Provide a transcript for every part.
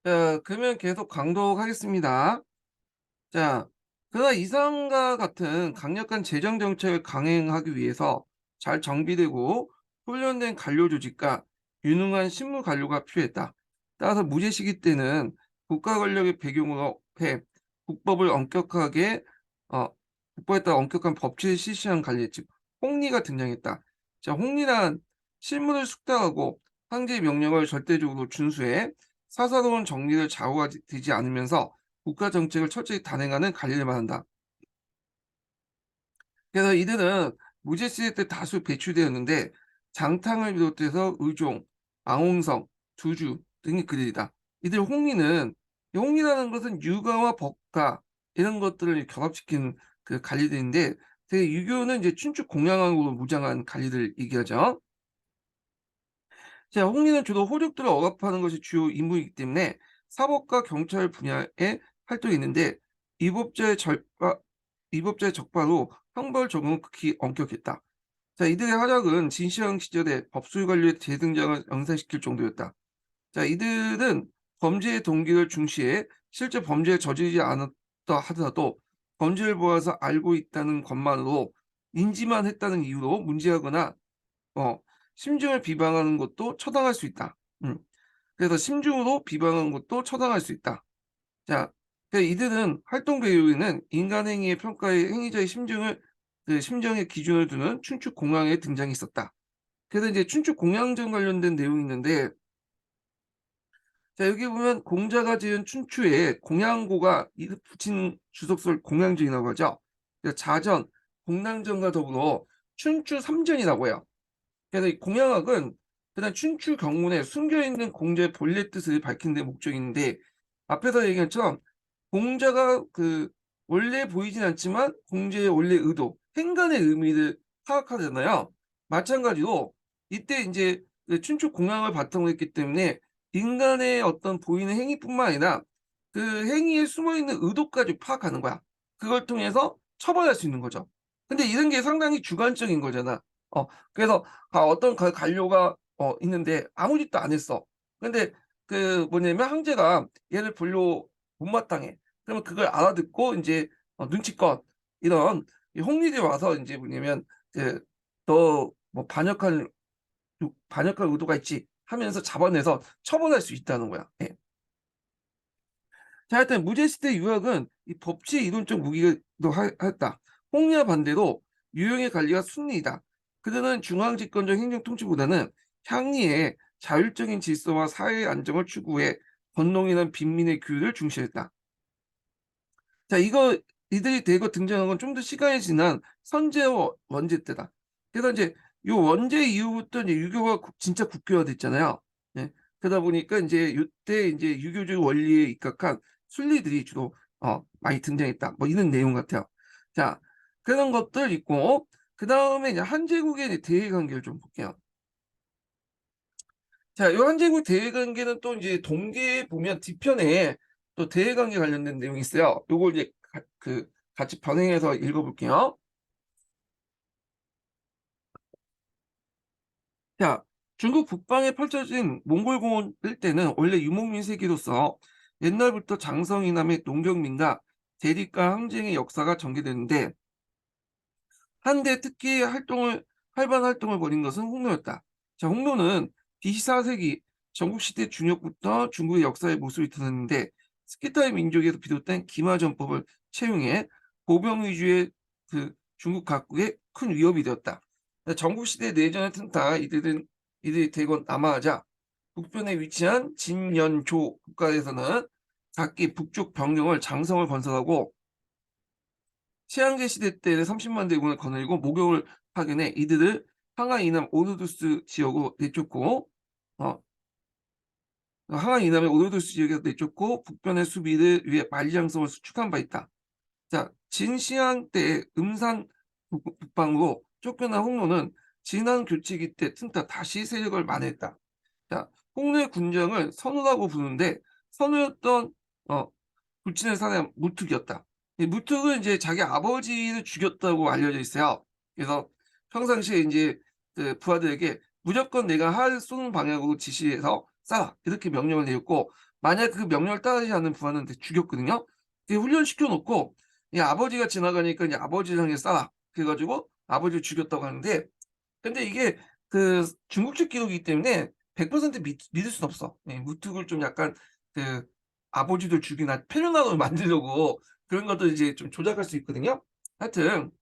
자, 그러면 계속 강독하겠습니다. 자, 그러나 이상과 같은 강력한 재정 정책을 강행하기 위해서 잘 정비되고 훈련된 관료 조직과 유능한 실무 관료가 필요했다. 따라서 무제 시기 때는 국가 권력의 배경으로 해 국법을 엄격하게 어, 국법에 따라 엄격한 법치를 실시한 관리, 즉 홍리가 등장했다. 자, 홍리란 실무를 숙달하고 황제의 명령을 절대적으로 준수해 사사로운 정리를 좌우되지 않으면서 국가 정책을 철저히 단행하는 관리를 말한다. 그래서 이들은 무제 시대 때 다수 배출되었는데 장탕을 비롯해서 의종, 앙홍성, 두주 등이 그들이다. 이들 홍리는 홍리라는 것은 유가와 법가 이런 것들을 결합시킨 그 관리들인데 되게 유교는 이제 춘추 공양왕으로 무장한 관리들 얘기하죠. 자, 홍리는 주로 호족들을 억압하는 것이 주요 임무이기 때문에 사법과 경찰 분야에 활동이 있는데 위법자의 절바 위법자의 적바로 형벌 적용은 극히 엄격했다. 자, 이들의 활약은 진시황 시절에 법술 관료의 재등장을 연상시킬 정도였다. 자, 이들은 범죄의 동기를 중시해 실제 범죄를 저지르지 않았다 하더라도 범죄를 보아서 알고 있다는 것만으로 인지만 했다는 이유로 문제하거나 어 심증을 비방하는 것도 처당할 수 있다. 그래서 심중으로 비방하는 것도 처당할 수 있다. 자, 이들은 활동 배우에는 인간 행위의 평가에 행위자의 심증을 그 심정의 기준을 두는 춘추 공양의 등장이 있었다. 그래서 이제 춘추 공양전 관련된 내용이 있는데 자, 여기 보면 공자가 지은 춘추에 공양고가 붙인 주석설 공양전이라고 하죠. 그래서 자전, 공양전과 더불어 춘추 삼전이라고 해요. 그래서 이 공양학은 그냥 춘추 경문에 숨겨있는 공자의 본래 뜻을 밝히는 데 목적인데 앞에서 얘기한 것처럼 공자가 그 원래 보이진 않지만 공자의 원래 의도, 행간의 의미를 파악하잖아요. 마찬가지로 이때 이제 그 춘추 공양을 바탕으로 했기 때문에 인간의 어떤 보이는 행위뿐만 아니라 그 행위에 숨어있는 의도까지 파악하는 거야. 그걸 통해서 처벌할 수 있는 거죠. 근데 이런 게 상당히 주관적인 거잖아. 그래서 어떤 관료가 있는데 아무 짓도 안 했어. 근데 그 뭐냐면 황제가 얘를 별로 못마땅해. 그러면 그걸 알아듣고 인제 눈치껏 이런 이 홍리들이 와서 인제 뭐냐면 그 "너 뭐 반역할 의도가 있지." 하면서 잡아내서 처벌할 수 있다는 거야. 예. 자, 하여튼 무제 시대 유학은 이 법치 이론적 무기도 하였다. 홍리와 반대로 유형의 관리가 순리이다. 그들은 중앙 집권적 행정 통치보다는 향리의 자율적인 질서와 사회의 안정을 추구해 권농이나 빈민의 규율을 중시했다. 자, 이들이 대거 등장한 건 좀 더 시간이 지난 선제와 원제 때다. 그래서 이제 요 원제 이후부터 이제 유교가 진짜 국교화됐잖아요. 예. 그러다 보니까 인제 요때 인제 유교적 원리에 입각한 순리들이 주로 많이 등장했다. 뭐 이런 내용 같아요. 자, 그런 것들 있고 그다음에 이제 한제국의 이제 대외 관계를 좀 볼게요. 자, 요 한제국 대외 관계는 또 인제 동계에 보면 뒤편에 또 대외 관계 관련된 내용이 있어요. 요걸 이제 같이 병행해서 읽어 볼게요. 자, 중국 북방에 펼쳐진 몽골공원 일대는 원래 유목민 세기로서 옛날부터 장성 이남의 농경민과 대립과 항쟁의 역사가 전개되는데 한데 특히 활발한 활동을 벌인 것은 홍노였다. 자, 홍노는 BC 4세기 전국시대 중엽부터 중국의 역사의 모습이 드러났는데 스키타의 민족에서 비롯된 기마전법을 채용해 보병 위주의 그 중국 각국에 큰 위협이 되었다. 전국시대 내전을 틈타 이들이 대거 남하하자 북변에 위치한 진연조 국가에서는 각기 북쪽 병력을 장성을 건설하고 치안계 시대 때 30만 대군을 거느리고 목욕을 파견해 이들을 항하 이남 오르두스 지역으로 내쫓고 어 항하 이남의 오르두스 지역에서 내쫓고 북변의 수비를 위해 만리장성을 수축한 바 있다. 자, 진시황 때 음산 북방으로 쫓겨난 홍로는 진안 교체기 때 틈타 다시 세력을 만회했다. 자, 홍로의 군장을 선우라고 부르는데 선우였던 어 불친의 사내 무특이었다. 이 무특은 이제 자기 아버지를 죽였다고 알려져 있어요. 그래서 평상시에 인제 그 부하들에게 "무조건 내가 활 쏘는 방향으로 지시해서 쏴라." 이렇게 명령을 내렸고 만약 그 명령을 따르지 않는 부하는 죽였거든요. 훈련시켜 놓고 이 아버지가 지나가니까 이제 아버지를 향해 쏴. 그래 가지고 아버지를 죽였다고 하는데, 근데 이게 그 중국적 기록이기 때문에 100% 믿을 수는 없어. 예, 무특을 좀 약간 그 아버지들 죽이나 패륜화로 만들려고 그런 것도 이제 좀 조작할 수 있거든요. 하여튼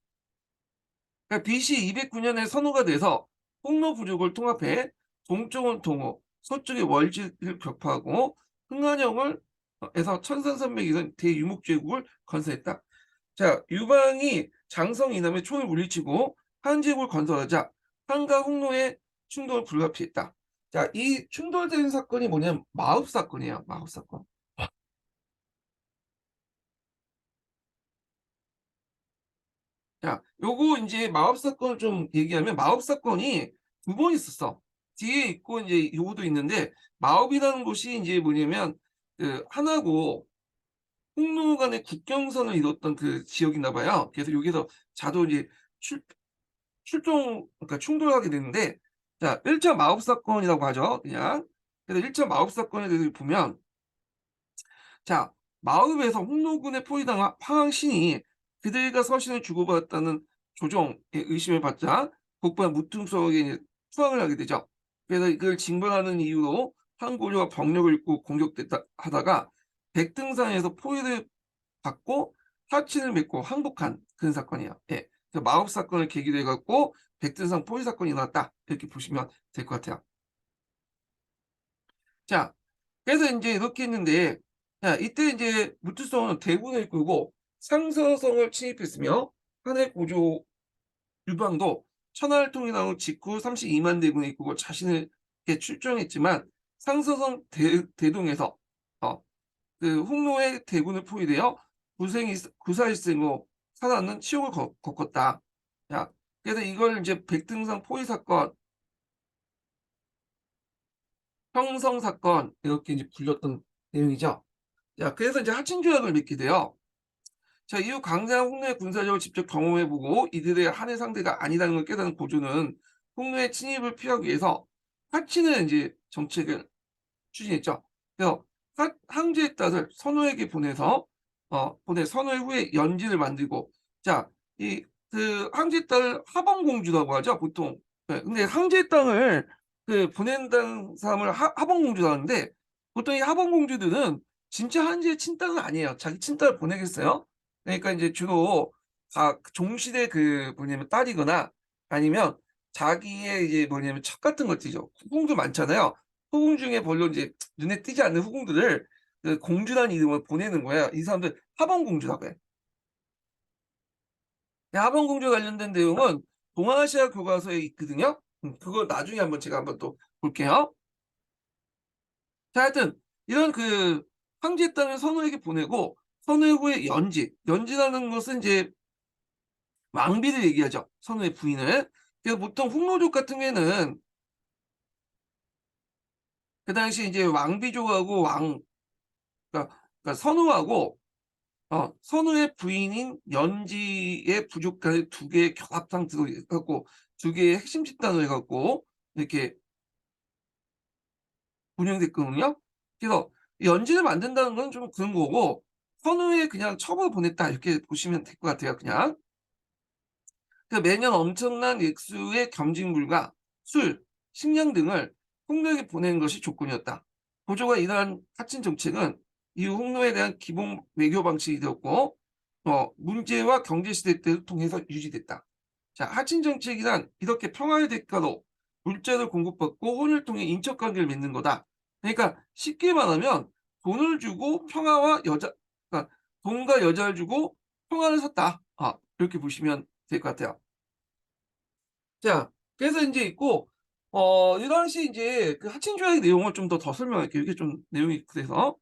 그러니까 BC 209년에 선호가 돼서 홍로 부족을 통합해 동쪽은 동호, 서쪽의 월지를 격파하고 흥한영을 에서 천산산맥 이런 대유목제국을 건설했다. 자, 유방이 장성 이남의 총을 물리치고 한제국을 건설하자 한과 홍로의 충돌을 불가피했다. 자, 이 충돌된 사건이 뭐냐면 마읍 사건이에요. 마읍 사건. 자, 요거 인제 마법 사건을 좀 얘기하면 마법 사건이 두 번 있었어. 뒤에 있고 인제 요거도 있는데, 마법이라는 곳이 인제 뭐냐면 그 하나고 홍로 간의 국경선을 이뤘던 그 지역이나 봐요. 그래서 여기서 자도 이제 출 출동 그러니까 충돌하게 되는데, 자 1차 마법 사건이라고 하죠 그냥. 그래서 1차 마법 사건에 대해서 보면, 자, 마읍에서 홍노군에 포위당한 황신이 그들과 서신을 주고받았다는 조정의 의심을 받자 복부와 무등석에게 이제 투항을 하게 되죠. 그래서 이걸 징벌하는 이유로 황고려가 병력을 잃고 공격됐다 하다가 백등산에서 포위를 받고 사친을 맺고 항복한 그런 사건이에요. 예. 그래서 마법 사건을 계기로 해갖고 백등산 포위 사건이 나왔다. 이렇게 보시면 될 것 같아요. 자, 그래서 인제 이렇게 했는데, 자 이때 인제 무투성은 대군을 이끌고 상서성을 침입했으며 한해 고조 유방도 천하를 통일한 후 직후 32만 대군을 이끌고 자신을 이렇게 출정했지만 상서성 대동에서 그 홍로의 대군을 포위되어 구사일생으로 살아남는 치욕을 겪었다. 자, 그래서 이걸 이제 백등산 포위 사건, 형성 사건 이렇게 이제 불렸던 내용이죠. 자, 그래서 이제 하친조약을 맺게 돼요. 자, 이후 강제한 홍로의 군사력을 직접 경험해 보고 이들의 한해 상대가 아니라는 걸 깨달은 고조는 홍로의 침입을 피하기 위해서 하친을 이제 정책을 추진했죠. 그래서 항제의 딸을 선호에게 보내서 보내 선호 후에 연지를 만들고, 자, 이 그 항제의 딸을 하범공주라고 하죠, 보통. 예, 근데 항제의 땅을 그 보낸다는 사람을 하범공주라고 하는데, 보통 이 하범공주들은 진짜 한지의 친딸은 아니에요. 자기 친딸을 보내겠어요? 그러니까 인제 주로 다 종실의 그 뭐냐면 딸이거나 아니면 자기의 이제 뭐냐면 첩 같은 것들이죠. 후궁도 많잖아요. 후궁 중에 별로 인제 눈에 띄지 않는 후궁들을 그 공주라는 이름으로 보내는 거예요. 이 사람들 하범공주라고 해요. 이 하범공주와 관련된 내용은 동아시아 교과서에 있거든요. 그거 나중에 한번 제가 한번 또 볼게요. 자, 하여튼 이런 그 황제 땅을 선호에게 보내고 선호 후에 연지라는 것은 이제 왕비를 얘기하죠, 선호의 부인을. 그래서 보통 홍로족 같은 경우에는 그 당시에 이제 왕비족하고 그러니까 선호하고 선우의 부인인 연지의 부족 간의 두 개의 결합 상태로 해 갖고 두 개의 핵심 집단으로 해 갖고 이렇게 운영됐거든요. 그래서 연지를 만든다는 건 좀 그런 거고, 선우에 그냥 첩을 보냈다 이렇게 보시면 될 것 같아요 그냥. 그 매년 엄청난 액수의 겸직물과 술, 식량 등을 홍로에게 보내는 것이 조건이었다. 고조가 이러한 하친 정책은 이후 홍로에 대한 기본 외교 방식이 되었고, 문제와 경제 시대 때를 통해서 유지됐다. 자, 하친 정책이란 이렇게 평화의 대가로 물자를 공급받고 혼을 통해 인적 관계를 맺는 거다. 그러니까 쉽게 말하면 돈을 주고 평화와 그러니까 돈과 여자를 주고 평화를 샀다. 이렇게 보시면 될 것 같아요. 자, 그래서 인제 있고, 이 당시 인제 그 하친 조약의 내용을 좀 더 설명할게요. 이게 좀 내용이 그래서.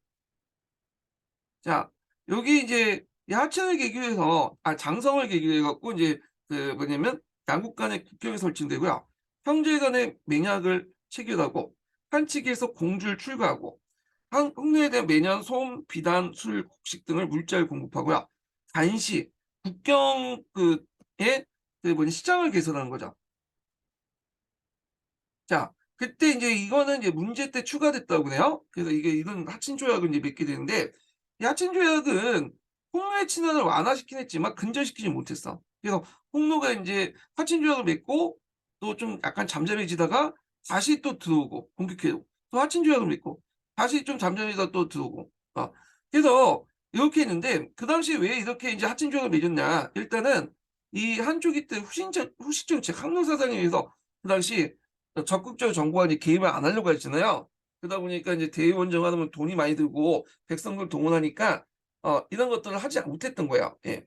자, 여기 이제 이 하친을 계기로 해서 장성을 계기로 해 갖고 인제 그 뭐냐면 양국 간의 국경이 설치되고요. 형제 간의 맹약을 체결하고 한 측에서 공주를 출가하고 홍로에 대한 매년 솜, 비단, 술, 곡식 등을 물자를 공급하고요. 단시 국경 에 그 뭐냐 시장을 개설하는 거죠. 자, 그때 이제 이거는 이제 문제 때 추가됐다고 그래요. 그래서 이게 이런 하친 조약을 이제 맺게 되는데, 이 하친 조약은 홍로의 친화를 완화시키긴 했지만 근절시키지 못했어. 그래서 홍로가 인제 하친 조약을 맺고 또 좀 약간 잠잠해지다가 다시 또 들어오고 공격해오고 또 하친 조약을 맺고 다시 좀 잠잠해지다가 또 들어오고. 그래서 이렇게 했는데, 그 당시에 왜 이렇게 인제 하친 조약을 맺었냐. 일단은 이 한쪽이 때 후식 정책 항로 사상에 의해서 그 당시 적극적으로 정부가 이제 개입을 안 하려고 했잖아요. 그러다 보니까 이제 대의원정 하면 돈이 많이 들고 백성들 동원하니까 이런 것들을 하지 못했던 거예요. 예.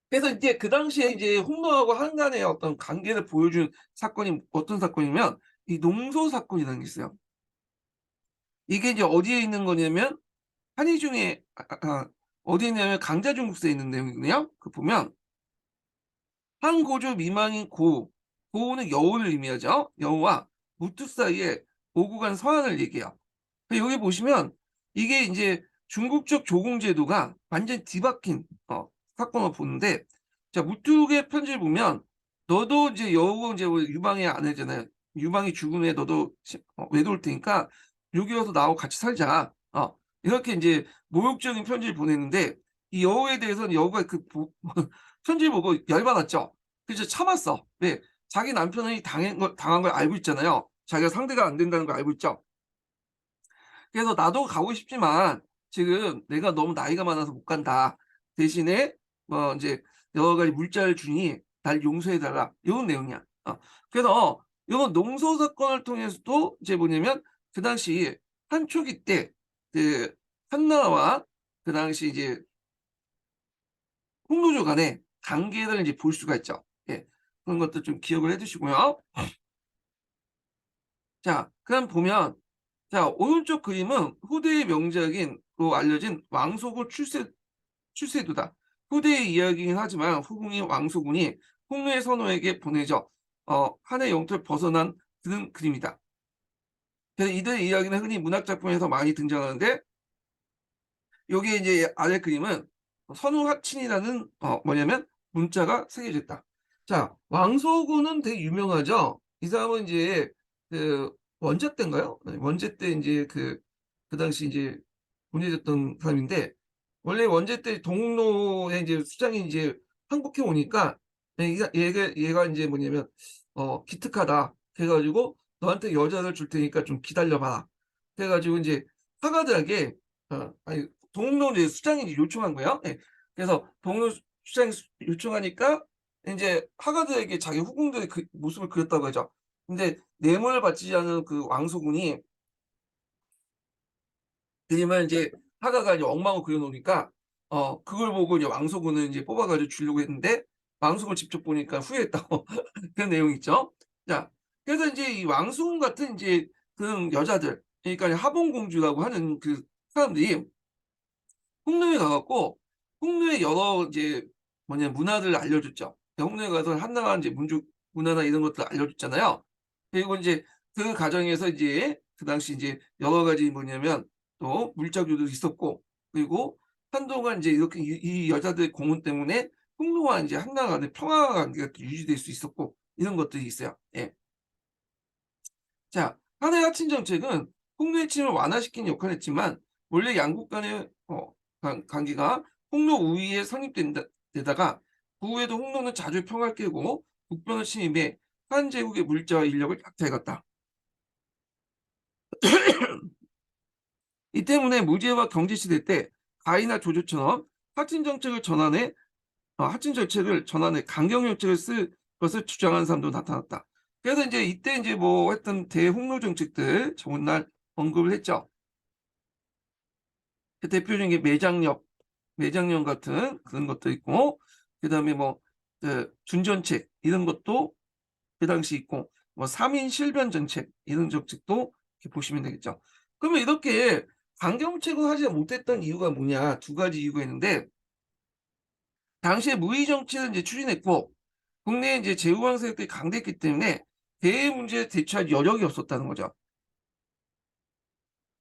그래서 이제 그 당시에 이제 홍로하고 한간의 어떤 관계를 보여준 사건이 어떤 사건이면 이 농소 사건이라는 게 있어요. 이게 이제 어디에 있는 거냐면 한의중에 어디에 있냐면 강자중국서에 있는 내용이거든요. 그 보면 한 고조 미망인 고, 고는 여우를 의미하죠. 여우와 무투 사이에 오고 간 서한을 얘기해요. 여기 보시면 이게 인제 중국적 조공 제도가 완전히 뒤바뀐 사건을 보는데, 자 무뚝의 편지를 보면 "너도 이제 여우가 인제 우리 유방의 아내잖아요. 유방이 죽은 후에 너도 외도올 테니까 여기 와서 나하고 같이 살자." 이렇게 인제 모욕적인 편지를 보냈는데, 이 여우에 대해서는 여우가 그 편지를 보고 열받았죠. 그래서 참았어. 왜? 자기 남편이 당한 걸 알고 있잖아요. 자기가 상대가 안 된다는 걸 알고 있죠. 그래서 "나도 가고 싶지만 지금 내가 너무 나이가 많아서 못 간다. 대신에 뭐 인제 여러 가지 물자를 주니 날 용서해 달라." 요런 내용이야. 그래서 요건 농소 사건을 통해서도 이제 뭐냐면 그 당시 한초기 때 그 한나라와 그 당시 이제 홍노조 간의 관계를 이제 볼 수가 있죠. 예. 그런 것도 좀 기억을 해 두시고요. 자 그다음 보면, 자 오른쪽 그림은 후대의 명작인 로 알려진 왕소군 출세도다. 후대의 이야기이긴 하지만 후궁인 왕소군이 홍로의 선호에게 보내져 한의 영토를 벗어난 그런 그림이다. 그래서 이들의 이야기는 흔히 문학 작품에서 많이 등장하는데, 여기에 이제 아래 그림은 선우하친이라는 뭐냐면 문자가 새겨져 있다. 자 왕소군은 되게 유명하죠. 이 사람은 이제 그 원자 때인가요? 네, 원제 때 인제 그 당시 인제 보내졌던 사람인데, 원래 원제 때 동국로에 이제 수장이 인제 항복해 오니까 얘가 인제 뭐냐면 "기특하다." 그래 가지고 "너한테 여자를 줄 테니까 좀 기다려 봐라." 그래 가지고 인제 사가들에게 아니 동국로 이제 수장이 이제 요청한 거예요. 예. 그래서 동국로 수장이 요청하니까 인제 하가들에게 자기 후궁들의 그 모습을 그렸다고 하죠. 근데 뇌물을 받지 않은 그 왕소군이 그림을 인제 하가가 이제 엉망으로 그려 놓으니까 그걸 보고 이제 왕소군을 인제 뽑아 가지고 주려고 했는데 왕소군을 직접 보니까 후회했다고 그런 내용이 있죠. 자 그래서 인제 이 왕소군 같은 인제 그런 여자들, 그러니까 하봉공주라고 하는 그 사람들이 홍로에 가 갖고 홍로의 여러 이제 뭐냐 문화를 알려줬죠. 홍로에 가서 한나라 인제 민족 문화나 이런 것들 알려줬잖아요. 그리고 인제 그 과정에서 이제 그 당시 인제 여러 가지 뭐냐면 또 물자교도 있었고, 그리고 한동안 인제 이렇게 이 여자들의 공헌 때문에 홍로와 인제 한나라 간의 평화 관계가 또 유지될 수 있었고, 이런 것들이 있어요. 예. 자 한의 하친 정책은 홍로의 침을 완화시키는 역할을 했지만, 원래 양국 간의 관계가 홍로 우위에 성립된다 데다가 그 후에도 홍로는 자주 평화를 깨고 국변을 침입해 한 제국의 물자와 인력을 약탈해갔다. 이 때문에 무제와 경제 시대 때 가히나 조조처럼 하친 정책을 전환해 강경 정책을 쓸 것을 주장하는 사람도 나타났다. 그래서 인제 이때 인제 뭐 했던 대홍로 정책들 전날 언급을 했죠. 그 대표적인 게 매장령 같은 그런 것도 있고, 그다음에 뭐 그 준전책 이런 것도 그 당시 있고, 뭐 3인 실변 정책 이런 정책도 이렇게 보시면 되겠죠. 그러면 이렇게 강경책을 하지 못했던 이유가 뭐냐, 두 가지 이유가 있는데, 당시에 무의 정치를 인제 추진했고 국내에 인제 제후방 세력들이 강대했기 때문에 대외 문제에 대처할 여력이 없었다는 거죠.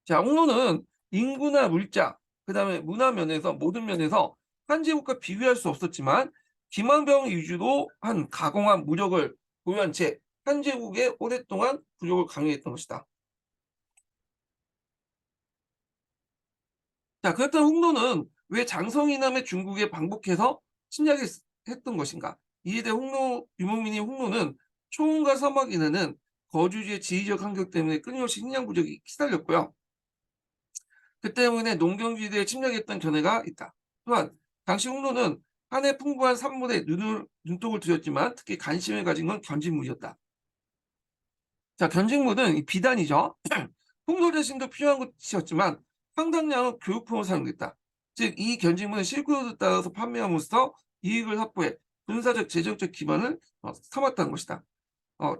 자 홍로는 인구나 물자, 그다음에 문화 면에서 모든 면에서 한제국과 비교할 수 없었지만 기만병 위주로 한 가공한 무력을 보유한 채 한제국에 오랫동안 굴욕을 강요했던 것이다. 자, 그렇다면 홍노는 왜 장성이남의 중국에 방북해서 침략했던 것인가? 이에 대해 유목민인 홍노는 초원과 사막 이내는 거주지의 지리적 환경 때문에 끊임없이 식량 부족에 시달렸고요. 그 때문에 농경지대에 침략했던 견해가 있다. 또한 당시 홍노는 한해 풍부한 산물에 눈독을 들였지만 특히 관심을 가진 건 견직물이었다. 자, 견직물은 이 비단이죠. 홍노 자신도 필요한 것이었지만 상당량은 교육품으로 사용됐다. 즉, 이 견직물은 실크로드 따라서 판매함으로써 이익을 확보해 군사적 재정적 기반을 삼았다는 것이다.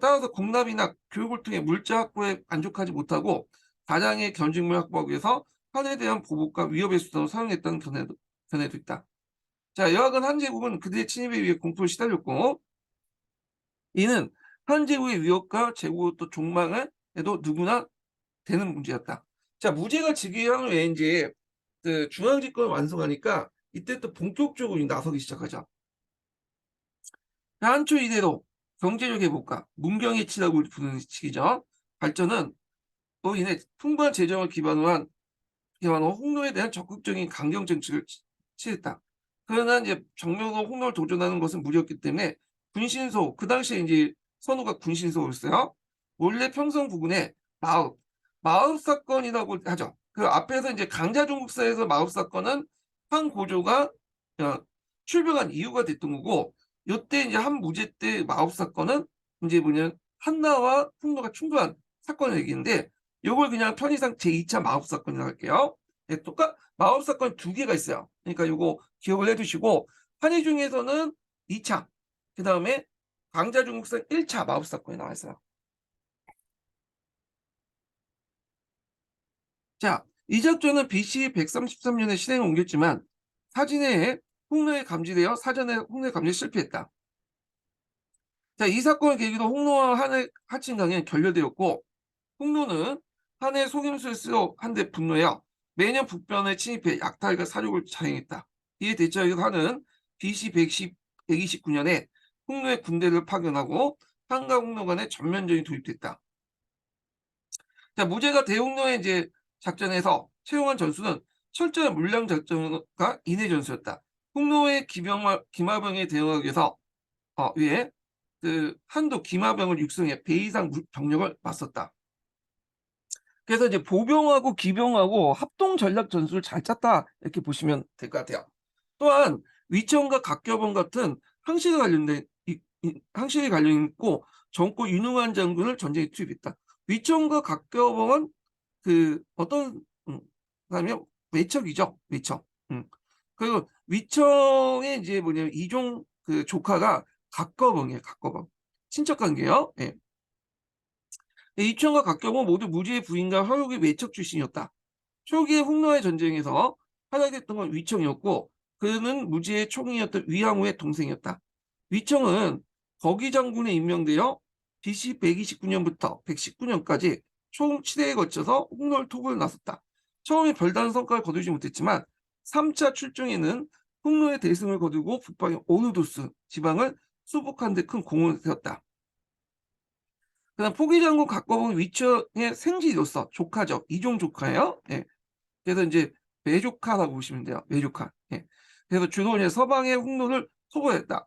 따라서 공납이나 교육을 통해 물자 확보에 만족하지 못하고 다량의 견직물 확보하기 위해서 한에 대한 보복과 위협의 수단으로 사용했다는 견해도 있다. 자, 여하간 한제국은 그들의 침입에 의해 공포에 시달렸고, 이는 한제국의 위협과 제국 또 종망에도 누구나 되는 문제였다. 자, 무제가 즉위한 후에 이제 그 중앙집권을 완성하니까 이때 또 본격적으로 나서기 시작하죠. 한초 이래로 경제적 회복과 문경의 치라고 부르는 시기죠. 발전은 또 인해 풍부한 재정을 기반으로 홍노에 대한 적극적인 강경 정책을 취했다. 그러나 이제 정면으로 홍노를 도전하는 것은 무리였기 때문에 군신소, 그 당시에 이제 선호가 군신소였어요. 원래 평성 부근에 마읍 사건이라고 하죠. 그 앞에서 이제 강자중국사에서 마읍 사건은 한 고조가 출병한 이유가 됐던 거고, 요때 이제 한 무제 때 마읍 사건은 이제 뭐냐면 한나와 홍노가 충돌한 사건을 얘기인데, 요걸 그냥 편의상 제2차 마법 사건이라고 할게요. 네, 마법 사건 두 개가 있어요. 그러니까 요거 기억을 해두시고, 한의 중에서는 2차, 그 다음에 광자중국사 1차 마법 사건이 나와 있어요. 자, 이 작전은 BC 133년에 실행을 옮겼지만 사진에 홍로에 감지되어 사전에 홍로에 감지에 실패했다. 자, 이 사건을 계기로 홍로와 한의 하친강에 결렬되었고, 홍로는 한해 속임수를 쓰어 한데 분노하여 매년 북변에 침입해 약탈과 사륙을 자행했다. 이에 대처하여 한은 BC 129년에 홍로의 군대를 파견하고 한과 홍로 간에 전면전이 도입됐다. 자, 무제가 대홍로의 이제 작전에서 채용한 전술은 철저한 물량 작전과 인해 전술이었다. 홍로의 기마병에 대응하기 위해서 위에 그 한도 기마병을 육성해 배 이상 병력을 맞섰다. 그래서 이제 보병하고 기병하고 합동 전략 전술을 잘 짰다 이렇게 보시면 될 것 같아요. 또한 위천과 각교봉 같은 항실에 관련 있고 젊고 유능한 장군을 전쟁에 투입했다. 위천과 각교봉은 그 어떤 사람이요? 외척이죠. 외척. 그리고 위청의 이제 뭐냐면 이종 그 조카가 각거봉이에요. 각거봉. 친척 관계요. 예. 이춘과 각경은 모두 무지의 부인과 화욕의 외척 출신이었다. 초기의 홍로의 전쟁에서 활약했던 건 위청이었고, 그는 무지의 총리였던 위항우의 동생이었다. 위청은 거기 장군에 임명되어 BC 129년부터 119년까지 총 7회에 거쳐서 홍로를 토벌 나섰다. 처음에 별다른 성과를 거두지 못했지만 3차 출정에는 홍로의 대승을 거두고 북방의 오누도스 지방을 수복하는 데 큰 공을 세웠다. 그다음 포기장군 각거봉 위청의 생지로서 조카죠. 이종 조카예요. 예. 그래서 이제 외조카라고 보시면 돼요. 외조카. 예. 그래서 주로 이제 서방의 홍로를 소거했다.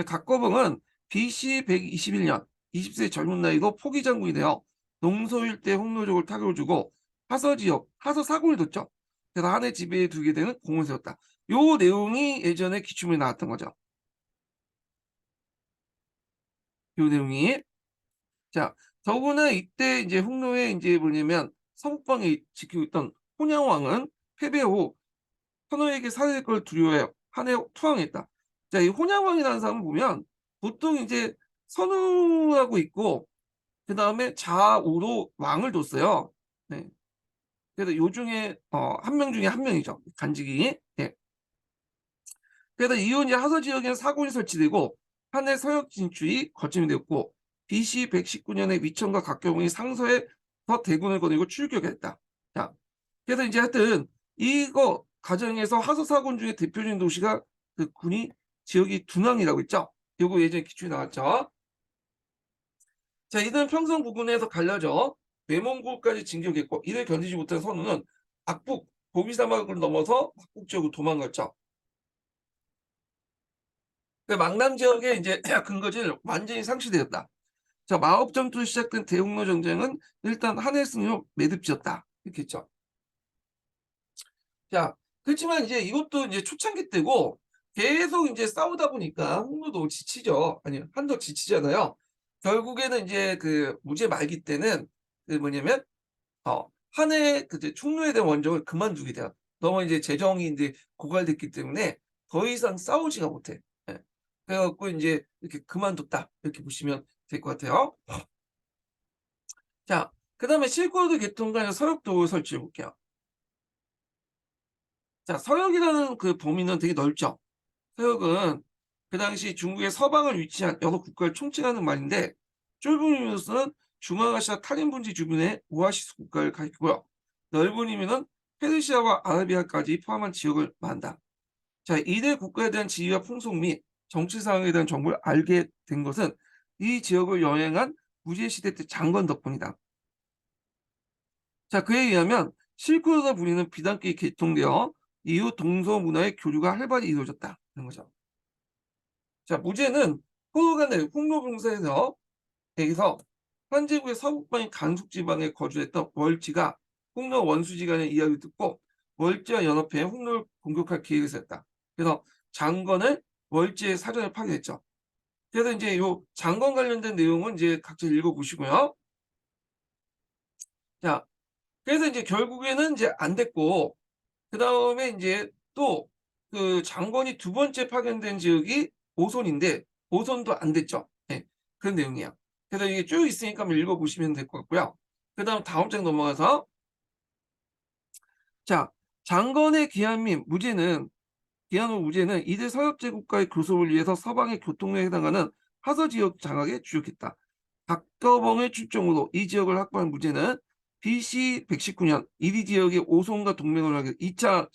각거봉은 BC 121년 20세 젊은 나이로 포기장군이 되어 농서 일대 홍로족을 타격을 주고 하서 지역, 하서 사고를 뒀죠. 그래서 한해 지배에 두게 되는 공을 세웠다. 요 내용이 예전에 기출문에 나왔던 거죠. 요 내용이. 자, 더구나 이때 이제 홍로에 이제 뭐냐면 서북방에 지키고 있던 혼양왕은 패배 후 선호에게 살해될 걸 두려워해 한해 투항했다. 자, 이 혼양왕이라는 사람을 보면 보통 이제 선우하고 있고 그 다음에 좌우로 왕을 뒀어요. 네. 그래서 요 중에 한 명 중에 한 명이죠. 간직이. 네. 그래서 이후 이제 하서 지역에는 사군이 설치되고 한해 서역 진출이 거침이 되었고 BC 119년에 위천과 각경이 상서에서 대군을 거느리고 출격했다. 자, 그래서 이제 하여튼 이거 과정에서 하서 사군 중에 대표적인 도시가 그 군이 지역이 둔왕이라고 있죠. 요거 예전에 기출이 나왔죠. 자, 이들은 평성 부근에서 갈라져 내몽골까지 진격했고, 이를 견디지 못한 선우는 악북 고비 사막을 넘어서 북쪽으로 도망갔죠. 그 망남 지역의 이제 근거지를 완전히 상실되었다. 자, 마법 전투로 시작된 대홍로 전쟁은 일단 한해 승리로 매듭지었다. 이렇게 했죠. 자, 그렇지만 이제 이것도 이제 초창기 때고 계속 이제 싸우다 보니까 홍로도 지치죠. 아니, 한도 지치잖아요. 결국에는 이제 그 무제 말기 때는 그 뭐냐면 한해 그 이제 충무에 대한 원정을 그만두게 돼요. 너무 이제 재정이 이제 고갈됐기 때문에 더 이상 싸우지가 못해. 예. 그래갖고 이제 이렇게 그만뒀다. 이렇게 보시면 될 것 같아요. 자, 그다음에 실크로드 계통간의 서역도 설치해 볼게요. 자, 서역이라는 그 범위는 되게 넓죠. 서역은 그 당시 중국의 서방을 위치한 여러 국가를 총칭하는 말인데, 좁은 의미로서는 중앙아시아 탈인분지 주변의 오아시스 국가를 가리키고요. 넓은 의미는 페르시아와 아라비아까지 포함한 지역을 말한다. 자, 이들 국가에 대한 지위와 풍속 및 정치 상황에 대한 정보를 알게 된 것은 이 지역을 여행한 무제 시대 때 장관 덕분이다. 자, 그에 의하면 실크로드 부리는 비단길이 개통되어 이후 동서 문화의 교류가 활발히 이루어졌다. 는 거죠. 자, 무제는 포로 간의 홍로봉사에서 여기서 현재국의 서북방인 간숙지방에 거주했던 월지가 홍로 원수지간의 이야기를 듣고 월지와 연합해 홍로를 공격할 계획을 세웠다. 그래서 장건을 월지의 사전을 파견했죠. 그래서 이제 요 장건 관련된 내용은 이제 각자 읽어보시고요. 자, 그래서 이제 결국에는 이제 안 됐고, 그 다음에 이제 또 그 장건이 두 번째 파견된 지역이 오손인데, 오손도 안 됐죠. 네, 그런 내용이에요. 그래서 이게 쭉 있으니까 한번 읽어보시면 될 것 같고요. 그 다음 장 넘어가서, 자, 장건의 기한 및 무제는, 기한 후 무제는 이들 서역제국과의 교섭을 위해서 서방의 교통에 해당하는 하서 지역 장악에 주력했다. 박거봉의 출정으로 이 지역을 확보한 무제는 BC 119년 이리 지역의 오손과 동맹을 하게 2차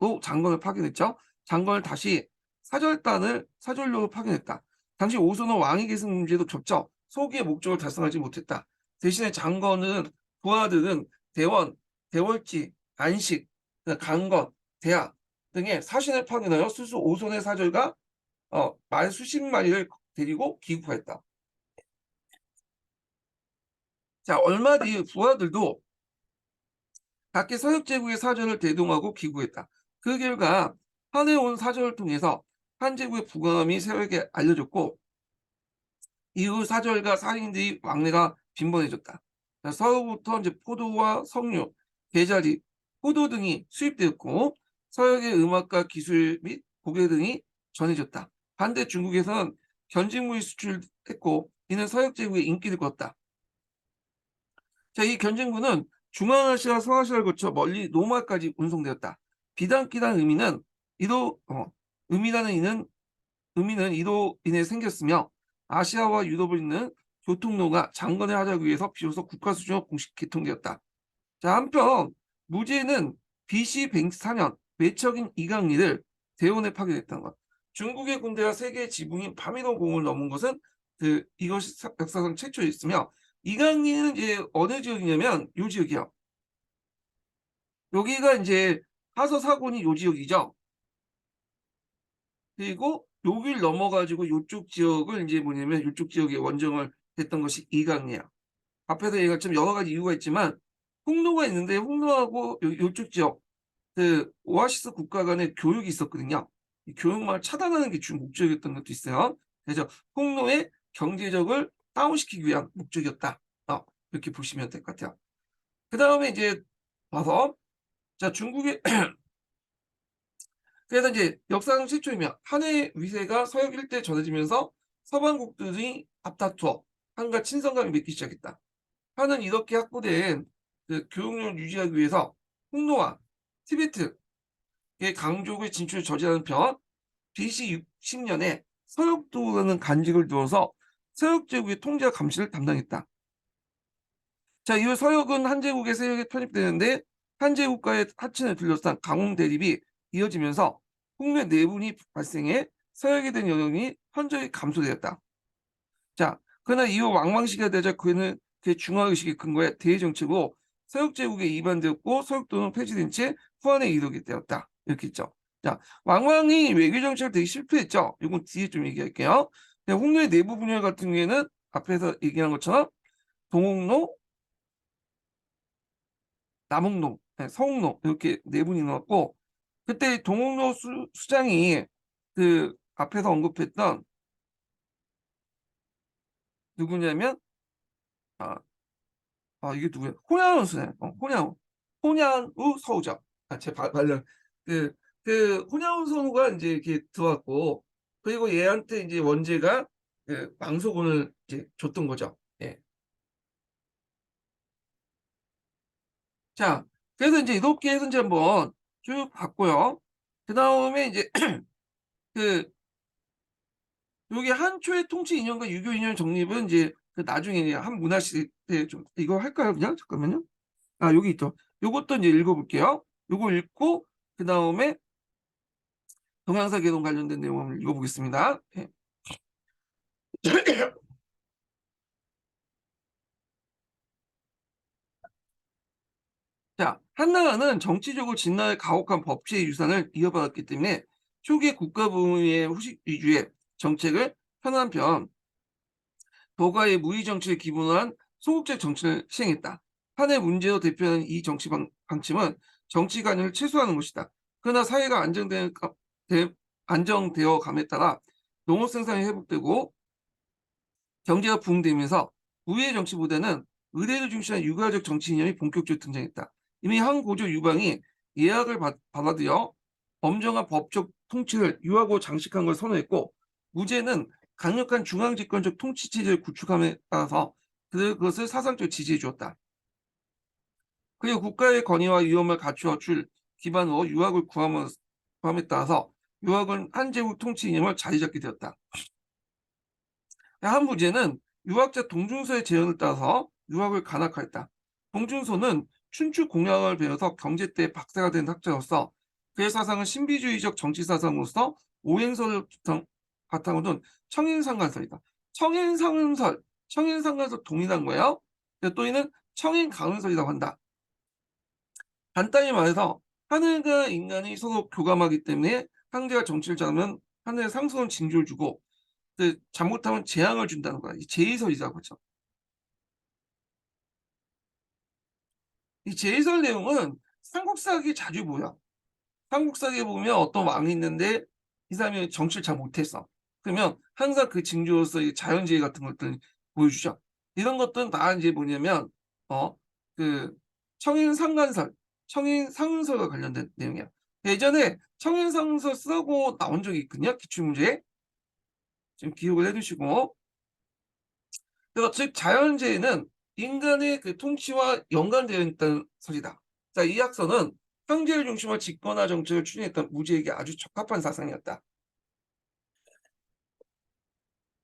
또 장건을 파견했죠. 장건을 다시 사절로로 파견했다. 당시 오손은 왕위 계승 문제도 겹쳐 소기의 목적을 달성하지 못했다. 대신에 장건은 부하들은 대원, 대월지, 안식, 강건, 대하 등의 사신을 파견하여 수수 오손의 사절과 말 수십 마리를 데리고 귀국하였다. 자, 얼마 뒤 부하들도 각기 서역제국의 사절을 대동하고 귀국했다. 그 결과 한해 온 사절을 통해서 한 제국의 부강함이 세월에게 알려졌고, 이후 사절과 상인들이 왕래가 빈번해졌다. 서역부터 이제 포도와 석류, 계자리, 포도 등이 수입되었고, 서역의 음악과 기술 및 고개 등이 전해졌다. 반대 중국에서는 견직물이 수출했고, 이는 서역 제국의 인기를 끌었다. 자, 이 견직물은 중앙아시아, 서아시아를 거쳐 멀리 로마까지 운송되었다. 비단기란 의미는 이도 의미라는 이는 의미는 이로 인해 생겼으며, 아시아와 유럽을 잇는 교통로가 장건을 하기 위해서 비로소 국가 수준으로 공식 개통되었다. 자, 한편 무제는 BC 104년 외척인 이강리를 대원에 파견했다는 것. 중국의 군대가 세계의 지붕인 파미노공을 넘은 것은 이것이 역사상 최초였으며, 이강리는 이제 어느 지역이냐면 요 지역이요. 여기가 이제 하서 사곤이 요 지역이죠. 그리고 여길 넘어가지고 요쪽 지역을 이제 뭐냐면 요쪽 지역에 원정을 했던 것이 이강리야. 앞에서 얘가 좀 여러 가지 이유가 있지만 홍로가 있는데 홍로하고 요쪽 지역 그 오아시스 국가 간의 교육이 있었거든요. 이 교육망을 차단하는 게 주 목적이었던 것도 있어요. 그래서 홍로의 경제적을 다운시키기 위한 목적이었다. 이렇게 보시면 될 것 같아요. 그 다음에 이제 봐서 자, 중국의 그래서 이제 역사상 최초이며 한해 위세가 서역 일대에 전해지면서 서방국들이 앞다투어 한과 친선감이 맺기 시작했다. 한은 이렇게 확보된 그 교육력을 유지하기 위해서 홍로와 티베트의 강족의 진출을 저지하는 편, BC 60년에 서역도라는 간직을 두어서 서역 제국의 통제와 감시를 담당했다. 자, 이후 서역은 한제국의 세력에 편입되는데 한제국과의 하친을 둘러싼 강홍 대립이 이어지면서 홍련 내분이 발생해 서역에 대한 영향이 현저히 감소되었다. 자, 그러나 이후 왕망시가 되자 그는 그의 중화의식이 근거에 대의정책으로 서역제국에 이반되었고 서역도는 폐지된 채 후한에 이르게 되었다. 이렇게 있죠. 자, 왕왕이 외교정책을 되게 실패했죠. 이건 뒤에 좀 얘기할게요. 홍로의 내부 분열 같은 경우에는 앞에서 얘기한 것처럼 동홍로, 남홍로, 서홍로 이렇게 네 분이 나왔고 그때 동홍로 수장이 그 앞에서 언급했던 누구냐면 아, 이게 누구야? 혼양우 수장, 혼양우 서우죠. 제 발령 그 혼양우 서우가 이제 이렇게 들어왔고 그리고 얘한테 이제 원제가 그 망소군을 이제 줬던 거죠. 예. 자, 그래서 이제 이렇게 해서 이제 한번 쭉 봤고요. 그 다음에 이제 그 여기 한초의 통치 이념과 유교 이념 정립은 이제 그 나중에 한 문화 시대 좀 이거 할까요? 그냥 잠깐만요. 여기 있죠. 요것도 이제 읽어볼게요. 요거 읽고 그 다음에 동양사 개론 관련된 내용을 읽어보겠습니다. 예. 자, 한나라는 정치적으로 진나라의 가혹한 법치의 유산을 이어받았기 때문에 초기의 국가부의 후식 위주의 정책을 펴는 한편 도가의 무위 정치를 기본으로 한 소국적 정치를 시행했다. 한의 문제로 대표하는 이 정치 방침은 정치 관여를 최소화하는 것이다. 그러나 사회가 안정되어 감에 따라 농업 생산이 회복되고 경제가 부흥되면서 우위의 정치보다는 의례를 중시한 유가적 정치 이념이 본격적으로 등장했다. 이미 한 고조 유방이 예약을 받아들여 엄정한 법적 통치를 유하고 장식한 걸 선언했고 무제는 강력한 중앙집권적 통치 체제를 구축함에 따라서 그것을 사상적으로 지지해 주었다. 그리고 국가의 권위와 위험을 갖추어 줄 기반으로 유학을 구함에 따라서 유학은 한제국 통치 이념을 자리 잡게 되었다. 한 부제는 유학자 동준서의 제언을 따라서 유학을 간학하였다. 동준서는 춘추 공약을 배워서 경제때 박사가 된 학자로서 그의 사상은 신비주의적 정치 사상으로서 오행설을 바탕으로 둔 청인상간설이다. 청인상간설 동일한 거예요. 또 이는 청인강은설이라고 한다. 간단히 말해서 하늘과 인간이 서로 교감하기 때문에 상대가 정치를 잘하면 하늘에 상승한 징조를 주고 잘못하면 재앙을 준다는 거야. 이 제의설이라고 하죠. 이 제의설 내용은 삼국사기에 자주 보여. 삼국사기에 보면 어떤 왕이 있는데 이 사람이 정치를 잘 못했어. 그러면 항상 그 징조로서 이 자연재해 같은 것들 보여주죠. 이런 것들은 다 이제 뭐냐면 그 청인상간설, 청인상은설과 관련된 내용이야. 예전에 청인상은설 쓰고 나온 적이 있거든요. 기출문제에. 지금 기억을 해두시고 그래서 즉 자연재해는 인간의 그 통치와 연관되어 있다는 설이다. 자, 이 학설은 형제를 중심으로 집권화 정책을 추진했던 무제에게 아주 적합한 사상이었다.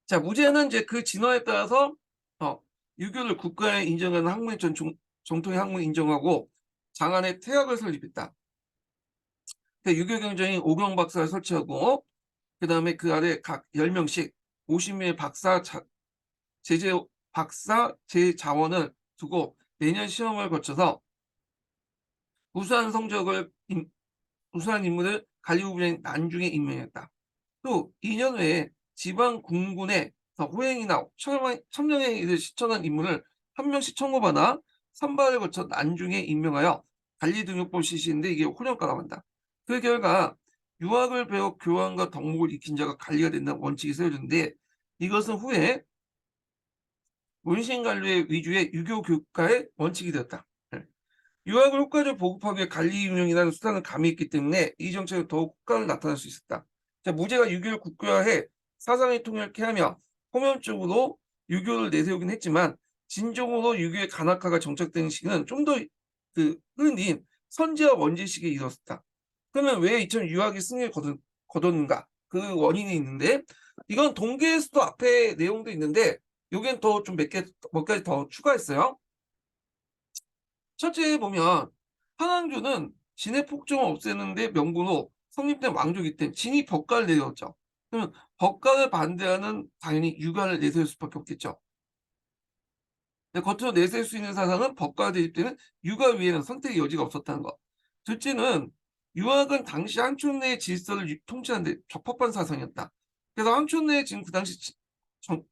자, 무제는 이제 그 진화에 따라서 유교를 국가에 인정하는 학문 정통의 학문 인정하고 장안의 태학을 설립했다. 유교 경전인 오경 박사를 설치하고 그 다음에 그 아래 각 10명씩 50명의 박사 제자원을 두고 매년 시험을 거쳐서 우수한 우수한 인물을 관리부부장인 난중에 임명했다. 또 2년 후에 지방 군군에서 호행이나 첨령에 이를 시천한 인물을 한 명씩 청구받아 선발을 거쳐 난중에 임명하여 관리등록법 실시인데 이게 호령가라고 한다. 그 결과 유학을 배워 교환과 덕목을 익힌 자가 관리가 된다는 원칙이 세워졌는데 이것은 후에 문신관료의 위주의 유교 교과의 원칙이 되었다. 유학을 효과적으로 보급하기 위해 관리운영이라는 수단을 가미했기 때문에 이 정책은 더욱 효과를 나타낼 수 있었다. 자, 무제가 유교를 국교화해 사상을 통일케 하며 표면적으로 유교를 내세우긴 했지만 진정으로 유교의 간악화가 정착된 시기는 좀 더 그 흔히 선제와 원제 시기에 이뤘었다. 그러면 왜 이처럼 유학이 승리를 거뒀는가? 그 원인이 있는데 이건 동계에서도 앞에 내용도 있는데 여기엔 더 좀 몇 가지 더 추가했어요. 첫째 보면 한왕조는 진의 폭정을 없애는데 명분으로 성립된 왕족이기 때문에 진이 벽가를 내렸죠. 그러면 벽가를 반대하는 당연히 유가를 내세울 수밖에 없겠죠. 겉으로 내세울 수 있는 사상은 법과 대립되는 유가 위에는 선택의 여지가 없었다는 것. 둘째는 유학은 당시 한촌 내의 질서를 통치하는 데 적합한 사상이었다. 그래서 한촌 내에 지금 그 당시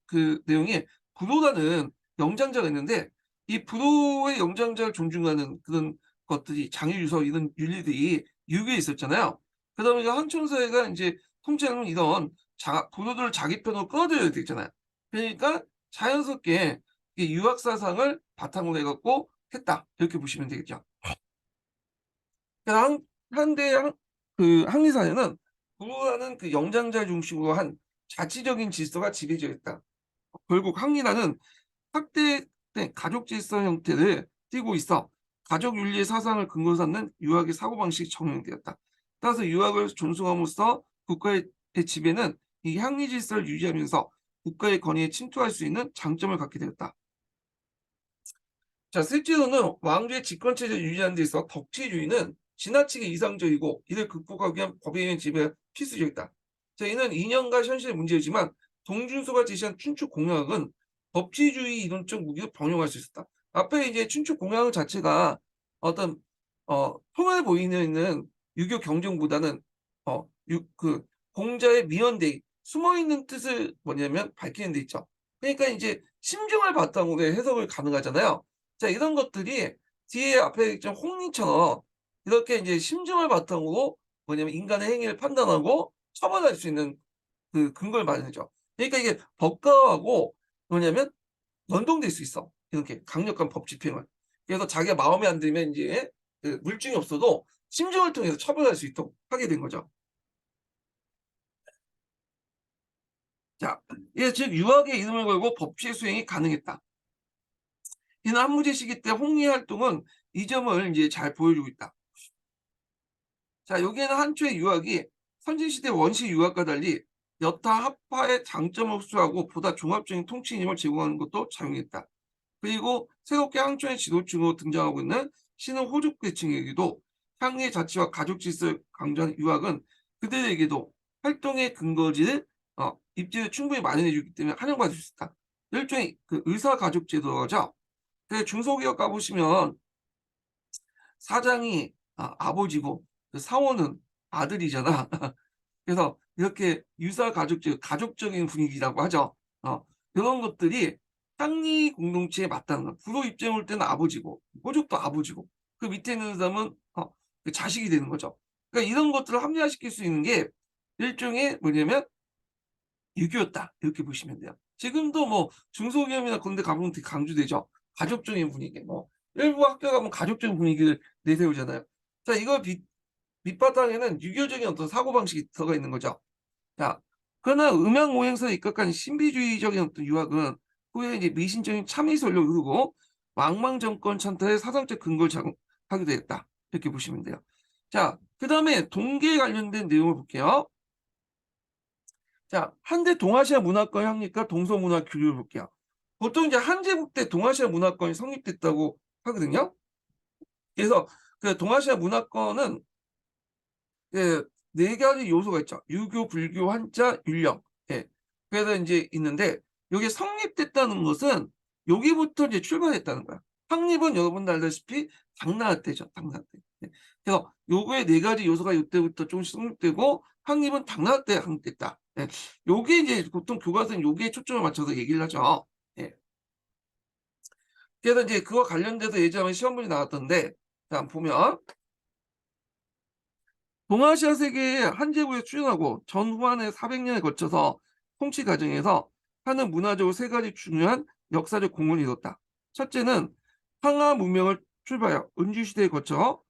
그 내용에 불호라는 영장자가 있는데 이 불호의 영장자를 존중하는 그런 것들이 장유유서 이런 윤리들이 유교에 있었잖아요. 그러다 보니까 한촌 사회가 이제 통치하는 이런 불호들을 자기 편으로 끌어들여야 되잖아요. 그러니까 자연스럽게 이 유학 사상을 바탕으로 해갖고 했다 이렇게 보시면 되겠죠. 그래서 한대 그 항리사회는 불호라는 그 영장자 중심으로 한 자치적인 질서가 지배되어 있다. 결국 항리라는 확대된 가족 질서 형태를 띠고 있어 가족 윤리의 사상을 근거로 삼는 유학의 사고방식이 적용되었다. 따라서 유학을 존중함으로써 국가의 지배는 이 향리 질서를 유지하면서 국가의 권위에 침투할 수 있는 장점을 갖게 되었다. 자, 실제로는 왕조의 집권체제를 유지하는 데 있어 덕치주의는 지나치게 이상적이고 이를 극복하기 위한 법의 지배가 필수적이다. 자, 이는 이념과 현실의 문제이지만 동준서가 제시한 춘추 공약은 법치주의 이론적 무기로 병용할 수 있었다. 앞에 이제 춘추 공약 자체가 어떤 통을 보이는 유교 경쟁보다는 그 공자의 미연대의 숨어 있는 뜻을 뭐냐면 밝히는 데 있죠. 그러니까 이제 심증을 바탕으로 해석을 가능하잖아요. 자, 이런 것들이 뒤에 앞에 좀 홍리처럼 이렇게 이제 심증을 바탕으로 뭐냐면 인간의 행위를 판단하고 처벌할 수 있는 그 근거를 마련해줘. 그러니까 이게 법과하고 뭐냐면 연동될 수 있어. 이렇게 강력한 법 집행을. 그래서 자기가 마음에 안 들면 이제 그 물증이 없어도 심증을 통해서 처벌할 수 있도록 하게 된 거죠. 자, 이게 즉 유학의 이름을 걸고 법치의 수행이 가능했다. 이는 한무제 시기 때 홍리 활동은 이 점을 이제 잘 보여주고 있다. 자, 여기에는 한초의 유학이 선진시대 원시 유학과 달리 여타 합파의 장점을 흡수하고 보다 종합적인 통치 힘을 제공하는 것도 작용했다. 그리고 새롭게 한초의 지도층으로 등장하고 있는 신흥 호족 계층에게도 향리의 자치와 가족 질서를 강조하는 유학은 그들에게도 활동의 근거지를 입지를 충분히 마련해 주기 때문에 환영받을 수 있다. 일종의 그 의사 가족 제도죠. 그 중소기업 가보시면 사장이 아버지고 그 사원은 아들이잖아. 그래서 이렇게 가족적인 분위기라고 하죠. 이런 것들이 상리 공동체에 맞다는 거야. 부로 입장에 올 때는 아버지고 호족도 아버지고 그 밑에 있는 사람은 그 자식이 되는 거죠. 그러니까 이런 것들을 합리화시킬 수 있는 게 일종의 뭐냐면 유교였다 이렇게 보시면 돼요. 지금도 뭐 중소기업이나 그런 데 가보면 되게 강조되죠. 가족적인 분위기. 뭐 일부 학교 가면 가족적인 분위기를 내세우잖아요. 자, 이걸 밑바탕에는 유교적인 어떤 사고방식이 들어가 있는 거죠. 자, 그러나 음양 오행사에 입각한 신비주의적인 어떤 유학은 후에 이제 미신적인 참의설로 흐르고 왕망 정권 찬탈의 사상적 근거를 작용하게 되었다. 이렇게 보시면 돼요. 자, 그 다음에 동계에 관련된 내용을 볼게요. 자, 한대 동아시아 문화권 형립과 동서문화 교류를 볼게요. 보통 이제 한제국 때 동아시아 문화권이 성립됐다고 하거든요. 그래서 그 동아시아 문화권은 예, 네 가지 요소가 있죠. 유교, 불교, 한자, 율령. 예. 그래서 이제 있는데 여기 성립됐다는 것은 여기부터 이제 출발했다는 거야. 확립은 여러분들 알다시피 당나라 때죠. 당나라 때. 예. 그래서 요거의 네 가지 요소가 이때부터 조금씩 성립되고 확립은 당나라 때 확립됐다. 예. 요게 이제 보통 교과서는 요기에 초점을 맞춰서 얘기를 하죠. 예. 그래서 이제 그거 관련돼서 예전에 시험문이 나왔던데 자, 보면 동아시아 세계의 한제국에 출연하고 전후한의 400년에 거쳐서 통치 과정에서 하는 문화적으로 세 가지 중요한 역사적 공헌을 이뤘다. 첫째는 황하 문명을 출발하여 은주시대에 거쳐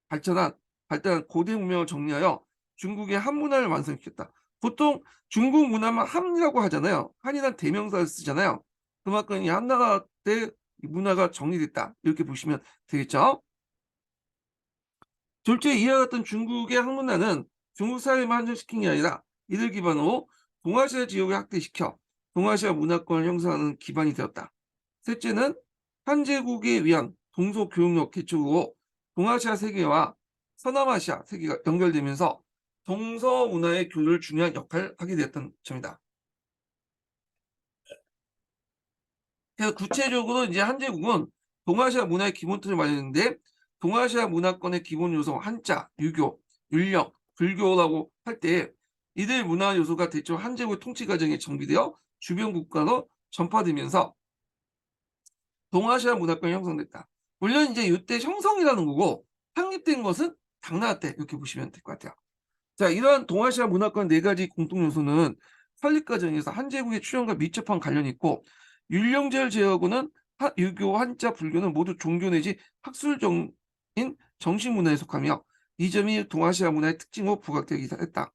발달한 고대 문명을 정리하여 중국의 한문화를 완성시켰다. 보통 중국 문화만 한이라고 하잖아요. 한이란 대명사를 쓰잖아요. 그만큼 이 한나라 때 문화가 정리됐다. 이렇게 보시면 되겠죠. 둘째, 이와 같은 중국의 학문화는 중국 사회만 한정시킨 게 아니라 이들 기반으로 동아시아 지역을 확대시켜 동아시아 문화권을 형성하는 기반이 되었다. 셋째는 한제국에 의한 동서교역력 개척으로 동아시아 세계와 서남아시아 세계가 연결되면서 동서 문화의 교류를 중요한 역할을 하게 되었던 점이다. 그래서 구체적으로 이제 한제국은 동아시아 문화의 기본 틀을 마련했는데 동아시아 문화권의 기본 요소 한자, 유교, 율령, 불교라고 할 때 이들 문화 요소가 대체로 한제국의 통치 과정에 정비되어 주변 국가로 전파되면서 동아시아 문화권이 형성됐다. 물론 이제 이때 형성이라는 거고 확립된 것은 당나라 때 이렇게 보시면 될 것 같아요. 자, 이러한 동아시아 문화권 네 가지 공통 요소는 설립 과정에서 한제국의 출현과 밀접한 관련이 있고 율령제를 제외하고는 유교, 한자, 불교는 모두 종교 내지 학술적인 정신 문화에 속하며 이 점이 동아시아 문화의 특징으로 부각되기 했다.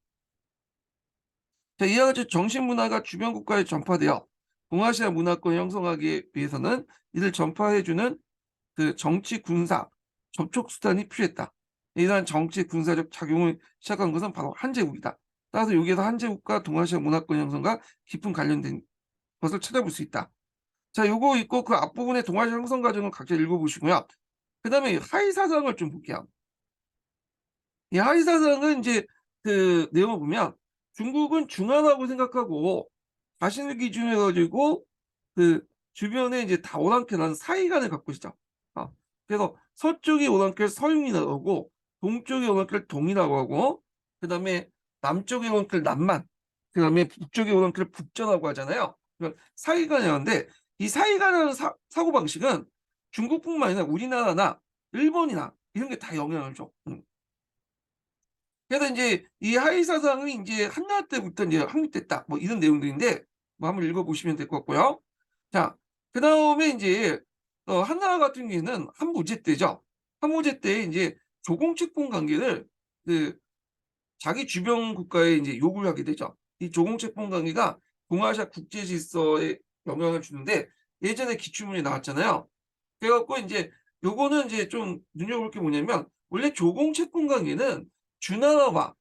자, 이와 같이 정신 문화가 주변 국가에 전파되어 동아시아 문화권을 형성하기 위해서는 이를 전파해주는 그 정치 군사 접촉 수단이 필요했다. 이러한 정치 군사적 작용을 시작한 것은 바로 한제국이다. 따라서 여기에서 한제국과 동아시아 문화권 형성과 깊은 관련된 것을 찾아볼 수 있다. 자, 요거 있고 그 앞부분에 동아시아 형성 과정을 각자 읽어보시고요. 그 다음에 하이사상을 좀 볼게요. 이 하이사상은 이제 그 내용을 보면 중국은 중하라고 생각하고 자신을 기준으로 가지고 그 주변에 이제 다 오랑캐라는 사이관을 갖고 있죠. 그래서 서쪽이 오랑캐를 서윤이라고 하고 동쪽이 오랑캐를 동이라고 하고 그다음에 남쪽이 오랑캐를 남만 그다음에 북쪽이 오랑캐를 북전라고 하잖아요. 그러니까 사이관이라는데 이 사이관이라는 사고방식은 중국뿐만 아니라 우리나라나 일본이나 이런 게 다 영향을 줘. 그래서 이제 이 하이사상이 이제 한나라 때부터 이제 확립됐다. 뭐 이런 내용들인데 뭐 한번 읽어보시면 될 것 같고요. 자, 그 다음에 이제 한나라 같은 경우에는 한무제 때죠. 한무제 때 이제 조공채권 관계를 그 자기 주변 국가에 이제 요구를 하게 되죠. 이 조공채권 관계가 동아시아 국제 질서에 영향을 주는데 예전에 기출문이 나왔잖아요. 그래갖고 이제 요거는 이제 좀 눈여볼 게 뭐냐면 원래 조공채권 관계는 주나라와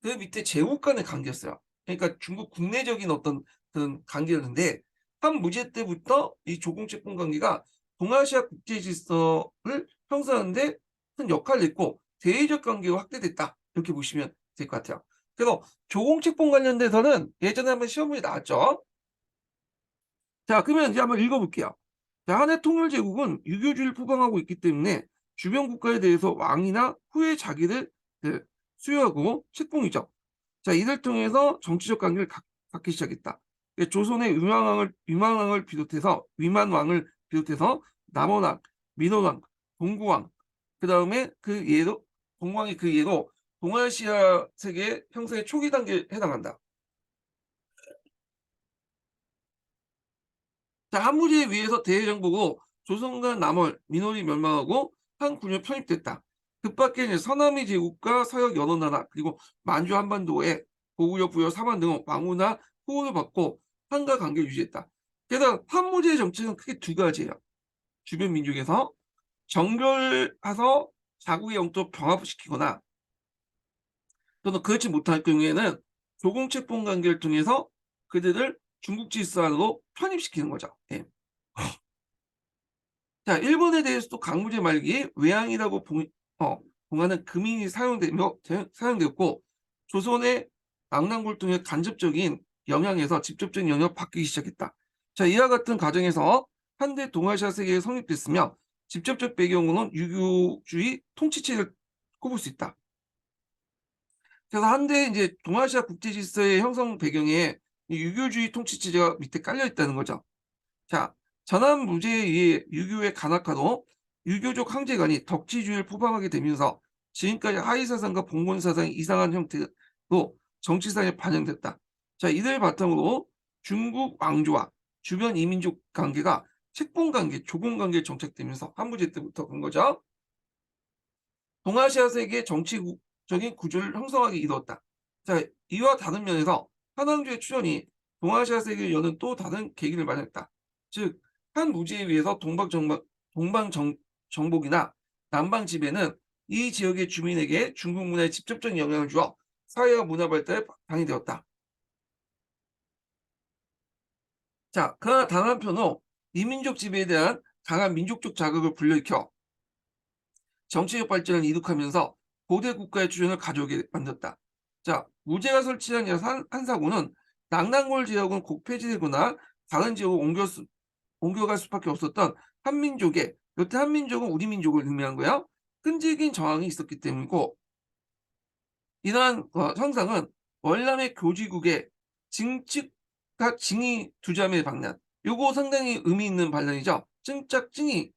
그 밑에 제국 간의 관계였어요. 그러니까 중국 국내적인 어떤 그런 관계였는데 한무제 때부터 이 조공채권 관계가 동아시아 국제 질서를 형성하는데 큰 역할을 했고 대외적 관계가 확대됐다. 이렇게 보시면 될 것 같아요. 그래서 조공채권 관련돼서는 예전에 한번 시험문이 나왔죠. 자, 그러면 이제 한번 읽어볼게요. 자, 한해 통일제국은 유교주의를 표방하고 있기 때문에 주변 국가에 대해서 왕이나 후의 자기를 그 수여하고 책봉이죠. 자, 이를 통해서 정치적 관계를 갖기 시작했다. 조선의 위만왕을 비롯해서 남원왕, 민원왕, 동구왕, 그 다음에 그 예로 동왕이 그 예로 동아시아 세계 형성의 초기 단계에 해당한다. 자, 한무제에 의해서 대해정복으로 조선과 남월, 민원이 멸망하고 한 군이 편입됐다. 그 밖에 이제 서남미 제국과 서역 여러 나라 그리고 만주 한반도에 고구려 부여 사만 등 왕후나 호호를 받고 한과 관계를 유지했다. 그래서 한무제의 정책은 크게 두 가지예요. 주변 민족에서 정결해서 자국의 영토 병합시키거나 또는 그렇지 못할 경우에는 조공채권 관계를 통해서 그들을 중국 질서 안으로 편입시키는 거죠. 예. 자, 일본에 대해서도 강무제 말기에 외항이라고 봉하는 금인이 사용되었고 조선의 낙랑굴동의 간접적인 영향에서 직접적인 영향을 받기 시작했다. 자, 이와 같은 과정에서 한대 동아시아 세계에 성립됐으며 직접적 배경으로는 유교주의 통치체를 꼽을 수 있다. 그래서 한때 이제 동아시아 국제 질서의 형성 배경에 유교주의 통치체제가 밑에 깔려 있다는 거죠. 자, 전한 무제에 의해 유교의 간악화로 유교적 황제관이 덕지주의를 포방하게 되면서 지금까지 하위사상과 봉건사상의 이상한 형태로 정치사에 반영됐다. 자, 이들 바탕으로 중국 왕조와 주변 이민족 관계가 책봉관계, 조공관계에 정착되면서 한무제 때부터 그런 거죠. 동아시아 세계의 정치적인 구조를 형성하기 이루었다. 자, 이와 다른 면에서 한왕조의 출현이 동아시아 세계를 여는 또 다른 계기를 마련했다. 즉, 한 무지에 의해서 동방정복이나 남방지배는 이 지역의 주민에게 중국 문화에 직접적인 영향을 주어 사회와 문화 발달에 방해되었다. 자, 그러나 다른 한편으로 이민족 지배에 대한 강한 민족적 자극을 불러일으켜 정치적 발전을 이룩하면서 고대 국가의 주변을 가져오게 만들었다. 자, 무제가 설치한 한사고는 낙랑골 지역은 곡 폐지되거나 다른 지역으로 옮겨갈 수밖에 없었던 한민족의, 여태 한민족은 우리 민족을 의미한 거예요. 끈질긴 저항이 있었기 때문이고, 이러한 형상은 월남의 교지국의 징측과 징이 두 자매의 반란, 요거 상당히 의미 있는 반란이죠. 증짝 징이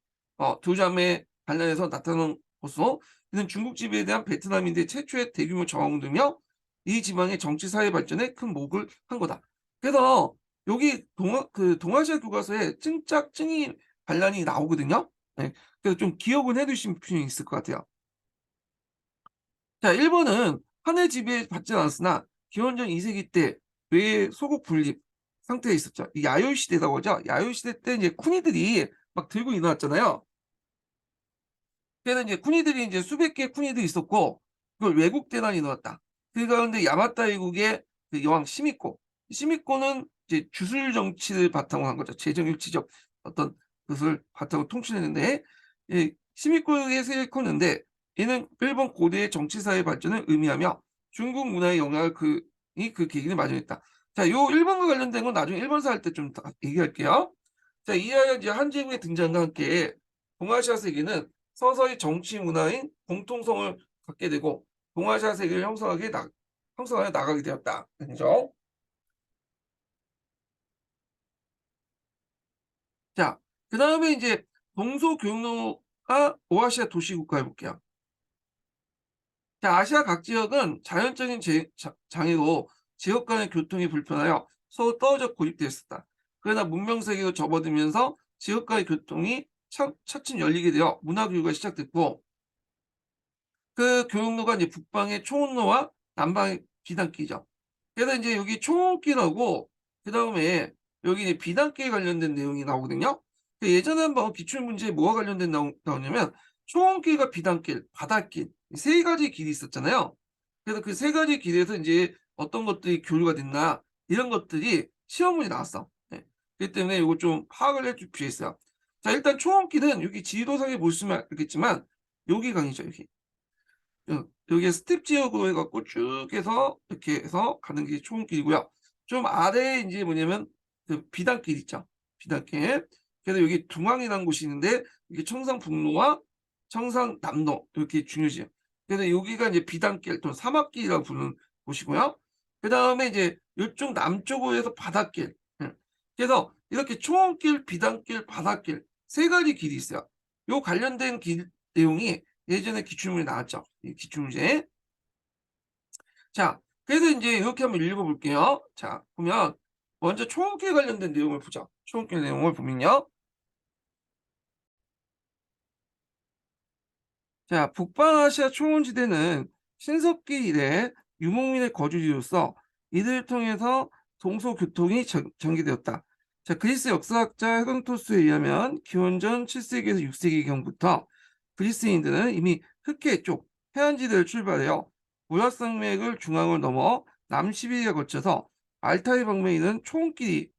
두 자매의 반란에서 나타난 것으로, 이는 중국 지배에 대한 베트남인들의 최초의 대규모 저항이며 이 지방의 정치 사회 발전에 큰 목을 한 거다. 그래서 여기 동아시아 교과서에 증짝 징이 반란이 나오거든요. 네. 그래서 좀 기억은 해두실 필요는 있을 것 같아요. 자, 일본은 한해 지배받지 않았으나 기원전 2세기 때 외 소국 분립 상태에 있었죠. 이 야요이 시대라고 하죠. 야요이 시대 때 이제 쿠니들이 막 들고 일어났잖아요. 그래서 이제 쿠니들이 이제 수백 개의 쿠니들이 있었고, 그걸 외국 대란이 일어났다. 그 가운데 야마타 제국의 그 여왕 시미코는 이제 주술 정치를 바탕으로 한 거죠. 재정일치적 어떤 것을 바탕으로 통치했는데, 이 시미코의 세력이 컸는데, 이는 일본 고대의 정치사회 발전을 의미하며 중국 문화의 영향을 그 계기를 마련했다. 자, 요 일본과 관련된 건 나중에 일본사 할 때 좀 얘기할게요. 자, 이하여 이제 한 제국의 등장과 함께 동아시아 세계는 서서히 정치 문화인 공통성을 갖게 되고 동아시아 세계를 형성하여 나가게 되었다. 그죠? 자, 그 다음에 이제 동서교역로가 오아시아 도시국가 해볼게요. 자, 아시아 각 지역은 자연적인 장애로 지역 간의 교통이 불편하여 서로 떨어져 고립되었었다. 그러나 문명 세계로 접어들면서 지역 간의 교통이 차츰 열리게 되어 문화 교류가 시작됐고, 그 교역로가 이제 북방의 초원로와 남방의 비단길이죠. 그래서 이제 여기 초원길하고 그다음에 여기 이제 비단길 관련된 내용이 나오거든요. 예전에 한번 기출 문제에 뭐가 관련된 나오냐면 초원길과 비단길, 바닷길 이 세 가지 길이 있었잖아요. 그래서 그 세 가지 길에서 이제 어떤 것들이 교류가 됐나 이런 것들이 시험 문제 나왔어. 네. 그렇기 때문에 이거 좀 파악을 해줄 필요 있어요. 자, 일단 초원길은 여기 지도상에 보시면 알겠지만 여기 강이죠, 여기. 여기에 스텝 지역으로 해갖고 쭉 해서 이렇게 해서 가는 게 초원길이고요. 좀 아래에 이제 뭐냐면 그 비단길 있죠. 비단길. 그래서 여기 둥항이라는 곳이 있는데 이게 청상북로와 청상남로 이렇게 중요지요. 그래서 여기가 이제 비단길 또는 사막길이라고 부르는 곳이고요. 그 다음에 이제 이쪽 남쪽으로 해서 바닷길. 그래서 이렇게 초원길, 비단길, 바닷길 세 가지 길이 있어요. 요 관련된 길 내용이 예전에 기출문제 나왔죠. 이 기출문제. 자, 그래서 이제 이렇게 한번 읽어볼게요. 자, 보면 먼저 초원길 관련된 내용을 보죠. 초원길 내용을 보면요. 자, 북방아시아 초원지대는 신석기 이래 유목민의 거주지로서 이들을 통해서 동서교통이 전개되었다. 자, 그리스 역사학자 헤로도토스에 의하면 기원전 7세기에서 6세기경부터 그리스인들은 이미 흑해 쪽 해안지대를 출발하여 무라산맥을 중앙을 넘어 남시베리아 거쳐서 알타이 방면에 있는 초원길이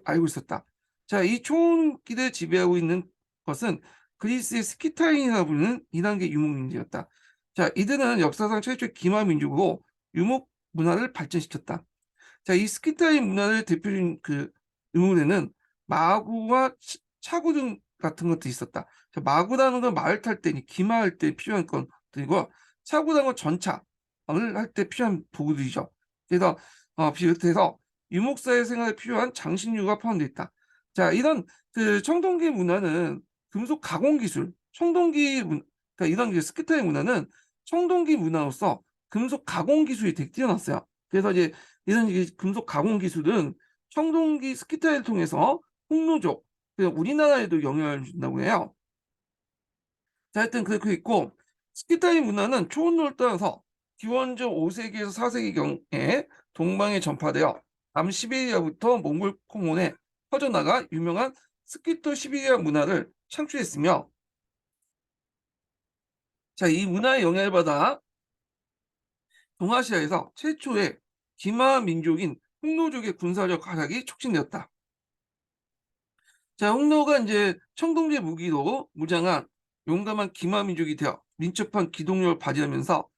알고 있었다. 자, 이 초원길을 지배하고 있는 것은 그리스의 스키타인이라 부르는 2단계 유목민들이었다. 자, 이들은 역사상 최초의 기마 민족으로 유목 문화를 발전시켰다. 자, 이 스키타인 문화를 대표적인 그 유물에는 마구와 차구 등 같은 것도 있었다. 자, 마구라는 건 말을 탈 때, 기마할 때 필요한 것들이고, 차구라는 건 전차를 할 때 필요한 도구들이죠. 그래서 비롯해서 유목사의 생활에 필요한 장신류가 포함되어 있다. 자, 이런 그 청동기 문화는 금속 가공 기술, 그러니까 이런 스키타의 문화는 청동기 문화로서 금속 가공 기술이 되게 뛰어났어요. 그래서 이제 이런 금속 가공 기술은 청동기 스키타를 통해서 홍로족, 우리나라에도 영향을 준다고 해요. 자, 하여튼 그렇게 있고, 스키타의 문화는 초원로를 따라서 기원전 5세기에서 4세기경에 동방에 전파되어 남시베리아부터 몽골 콩몬에 퍼져나가 유명한 스키토 시베리아 문화를 창출했으며, 자, 이 문화의 영향을 받아 동아시아에서 최초의 기마 민족인 흑노족의 군사적 활약이 촉진되었다. 자, 흑노가 이제 청동기 무기로 무장한 용감한 기마 민족이 되어 민첩한 기동력을 발휘하면서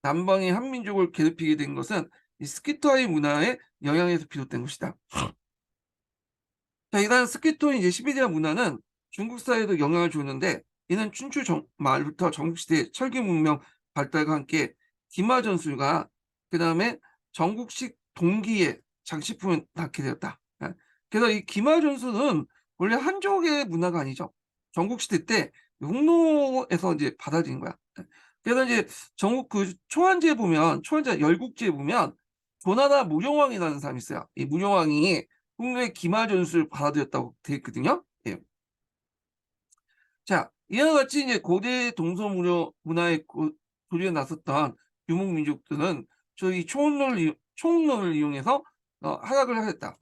남방의 한민족을 괴롭히게 된 것은 이 스키타의 문화의 영향에서 비롯된 것이다. 자, 이런 스키토인 이제 시베리아 문화는 중국 사회에도 영향을 줬는데, 이는 춘추 말부터 전국시대 철기 문명 발달과 함께 기마 전술과 그 다음에 전국식 동기의 장식품을 낳게 되었다. 예. 그래서 이 기마 전술은 원래 한족의 문화가 아니죠. 전국시대 때 홍로에서 이제 받아들인 거야. 예. 그래서 이제 전국 그 초안지에 보면, 초안지 열국지에 보면 조나라 무룡왕이라는 사람이 있어요. 이 무룡왕이 홍로의 기마 전술 받아들였다고 되어 있거든요. 예. 자, 이와 같이 이제 고대 동서문화 문화의 교류에 나섰던 유목민족들은 저희 초원로를 이용해서 활약을 하였다.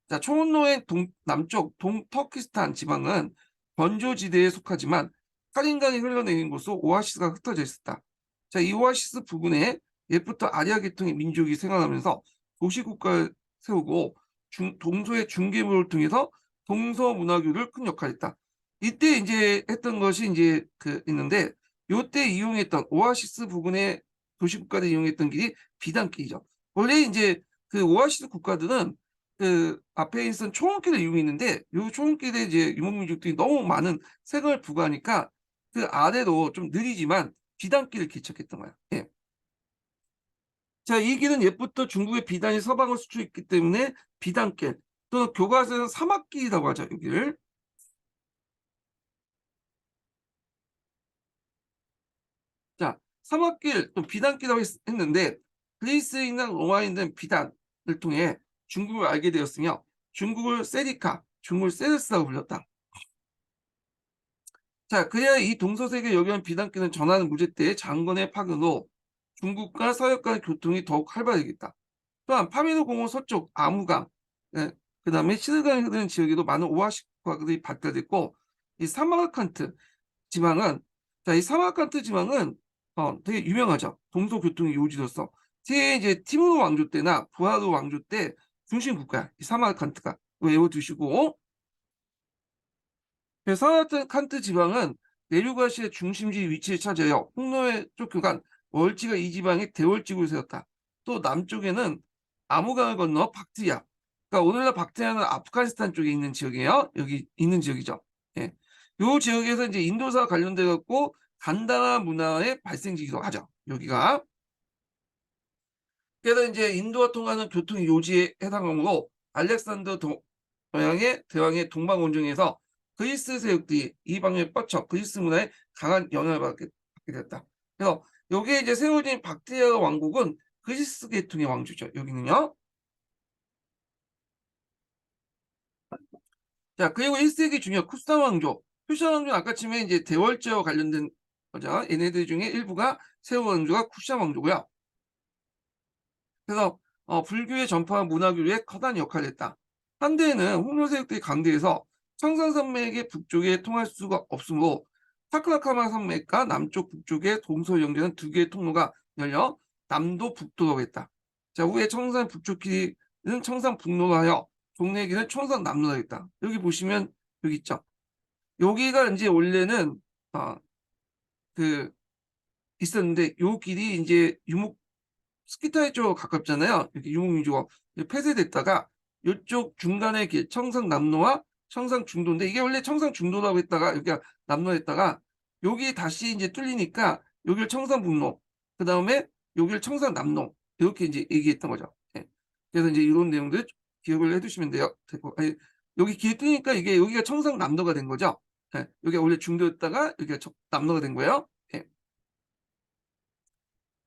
자, 초원로의 남쪽 동터키스탄 지방은 건조지대에 속하지만 카린강이 흘러내린 곳으로 오아시스가 흩어져 있었다. 자, 이 오아시스 부근에 옛부터 아리아 계통의 민족이 생활하면서 도시국가를 세우고 동서의 중개물을 통해서 동서문화교를 큰 역할을 했다. 이때 이제 했던 것이 이제 있는데, 요때 이용했던 오아시스 부근의 도시국가를 이용했던 길이 비단길이죠. 원래 이제 그 오아시스 국가들은 그 앞에 있던 초원길을 이용했는데, 요 초원길에 이제 유목민족들이 너무 많은 세금을 부과하니까 그 아래로 좀 느리지만 비단길을 개척했던 거야. 예. 자, 이 길은 옛부터 중국의 비단이 서방을 수출했기 때문에 비단길, 또 교과서에는 사막길이라고 하죠, 여기를. 자, 사막길 또 비단길이라고 했는데, 그리스에 있는 로마에 있는 비단을 통해 중국을 알게 되었으며, 중국을 세리카, 중국을 세르스라고 불렸다. 자, 그래야 이 동서세계 여기는 비단길은 전하는 무제 때의 장건의 파견으로 중국과 서역 간의 교통이 더욱 활발해지겠다. 또한 파미르 공원 서쪽 아무강, 예, 그 다음에 시르강이 흐르는 지역에도 많은 오아시스 과들이 발달됐고, 이 사마르칸트 지방은, 자, 이 사마르칸트 지방은 되게 유명하죠. 동서교통의 요지로서. 제 이제 티무르 왕조 때나 부하르 왕조 때 중심 국가야. 이 사마르칸트가. 외워두시고. 사마르칸트 지방은 내륙아시아의 중심지 위치에 차지하여 홍로의 쫓겨간 월지가 이 지방에 대월지구를 세웠다. 또 남쪽에는 아무강을 건너 박트리아. 그러니까 오늘날 박트리아는 아프가니스탄 쪽에 있는 지역이에요. 여기 있는 지역이죠. 예. 요 지역에서 이제 인도사 관련돼 갖고 간다나 문화의 발생지기도 하죠. 여기가. 그래서 이제 인도와 통하는 교통 요지에 해당하므로 알렉산더 대왕의 동방 원정에서 그리스 세력들이 이 방에 뻗쳐 그리스 문화에 강한 영향을 받게 됐다. 그래서 여기에 이제 세워진 박트리아 왕국은 그리스 계통의 왕조죠. 여기는요. 자, 그리고 1세기 중에 쿠산 왕조. 쿠산 왕조는 아까 치면 이제 대월제와 관련된 거죠. 얘네들 중에 일부가 세운 왕조가 쿠산 왕조고요. 그래서 불교의 전파 문화교류에 커다란 역할을 했다. 한때에는 홍려 세력들이 강대해서 청산산맥의 북쪽에 통할 수가 없으므로 타크라카마 산맥과 남쪽 북쪽의 동서 연결하는 두 개의 통로가 열려 남도 북도로 했다. 자, 후에 청산 북쪽 길은 청산 북로로 하여 동네 길은 청산 남로로 했다. 여기 보시면 여기 있죠. 여기가 이제 원래는 어, 그 있었는데 요 길이 이제 스키타에 쪽 가깝잖아요. 이렇게 유목민주가 폐쇄됐다가 이쪽 중간에 길 청상남로와 청상중도인데, 이게 원래 청상중도라고 했다가 여기가 남로했다가 여기 다시 이제 뚫리니까 여기를 청상북로, 그 다음에 여기를 청상남로 이렇게 이제 얘기했던 거죠. 예. 그래서 이제 이런 내용들 기억을 해두시면 돼요. 아니, 여기 길 뚫리니까 이게 여기가 청상남로가 된 거죠. 예. 여기가 원래 중도였다가 여기가 남로가 된 거예요. 예.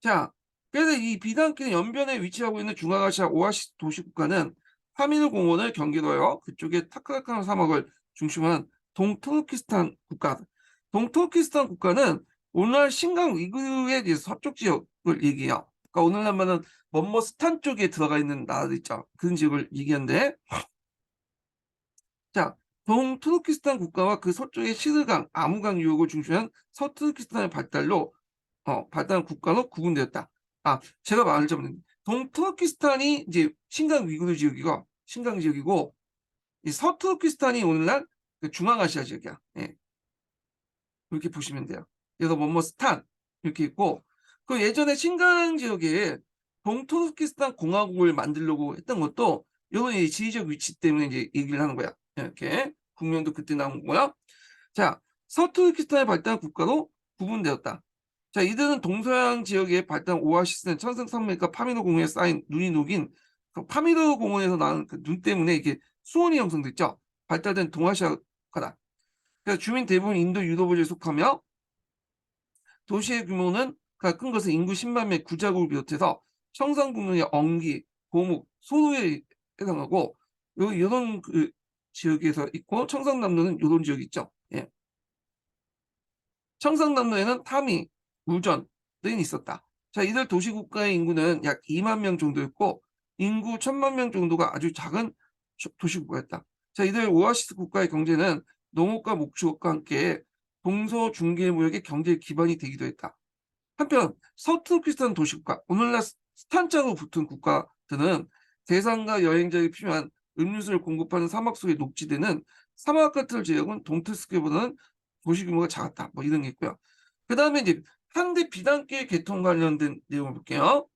자, 그래서 이 비단길 연변에 위치하고 있는 중앙아시아 오아시스 도시국가는 파미르 공원을 경계로하여 그쪽에 타크라카나 사막을 중심으로 동트르키스탄 국가. 동트르키스탄 국가는 오늘날 신강 위구르의 서쪽 지역을 얘기해요. 그러니까 오늘날 말은 먼머스탄 쪽에 들어가 있는 나라들 있죠. 그런 지역을 얘기하는데, 자, 동트르키스탄 국가와 그 서쪽의 시르강, 아무강 유역을 중심한 서트르키스탄의 발달로 발달한 국가로 구분되었다. 아, 제가 말하자면 동터키스탄이 이제 신강 위구르 지역이고 신강 지역이고, 이 서터키스탄이 오늘날 그 중앙아시아 지역이야. 예. 이렇게 보시면 돼요. 그래서 뭐뭐 스탄 이렇게 있고, 그 예전에 신강 지역에 동터키스탄 공화국을 만들려고 했던 것도 이런 지리적 위치 때문에 이제 얘기를 하는 거야. 이렇게 국명도 그때 나온 거고요. 자, 서투르키스탄의 발달한 국가로 구분되었다. 자, 이들은 동서양 지역에 발달한 오아시스는 천승산맥과 파미르 공원에 쌓인 눈이 녹인 그 파미르 공원에서 나는 그 눈 때문에 이게 수온이 형성됐죠. 발달된 동아시아가다. 그래서 주민 대부분 인도 유럽을 속하며 도시의 규모는 큰 것은 인구 10만 명 구자국을 비롯해서 청상북도의 언기, 고목, 소도에 해당하고 요런 그 지역에서 있고 청상남도는 요런 지역이 있죠. 예. 청상남도에는 타미, 우전 등이 있었다. 자, 이들 도시국가의 인구는 약 2만 명 정도였고 인구 1,000만 명 정도가 아주 작은 도시국가였다. 자, 이들 오아시스 국가의 경제는 농업과 목축업과 함께 동서 중개 무역의 경제 기반이 되기도 했다. 한편 서투르키스탄 도시국가, 오늘날 스탄자로 붙은 국가들은 대상과 여행자에게 필요한 음료수를 공급하는 사막 속에 녹지되는 사막 같은 지역은 동테스크보다는 도시 규모가 작았다. 뭐 이런 게 있고요. 그 다음에 이제 현대 비단계 개통 관련된 내용을 볼게요.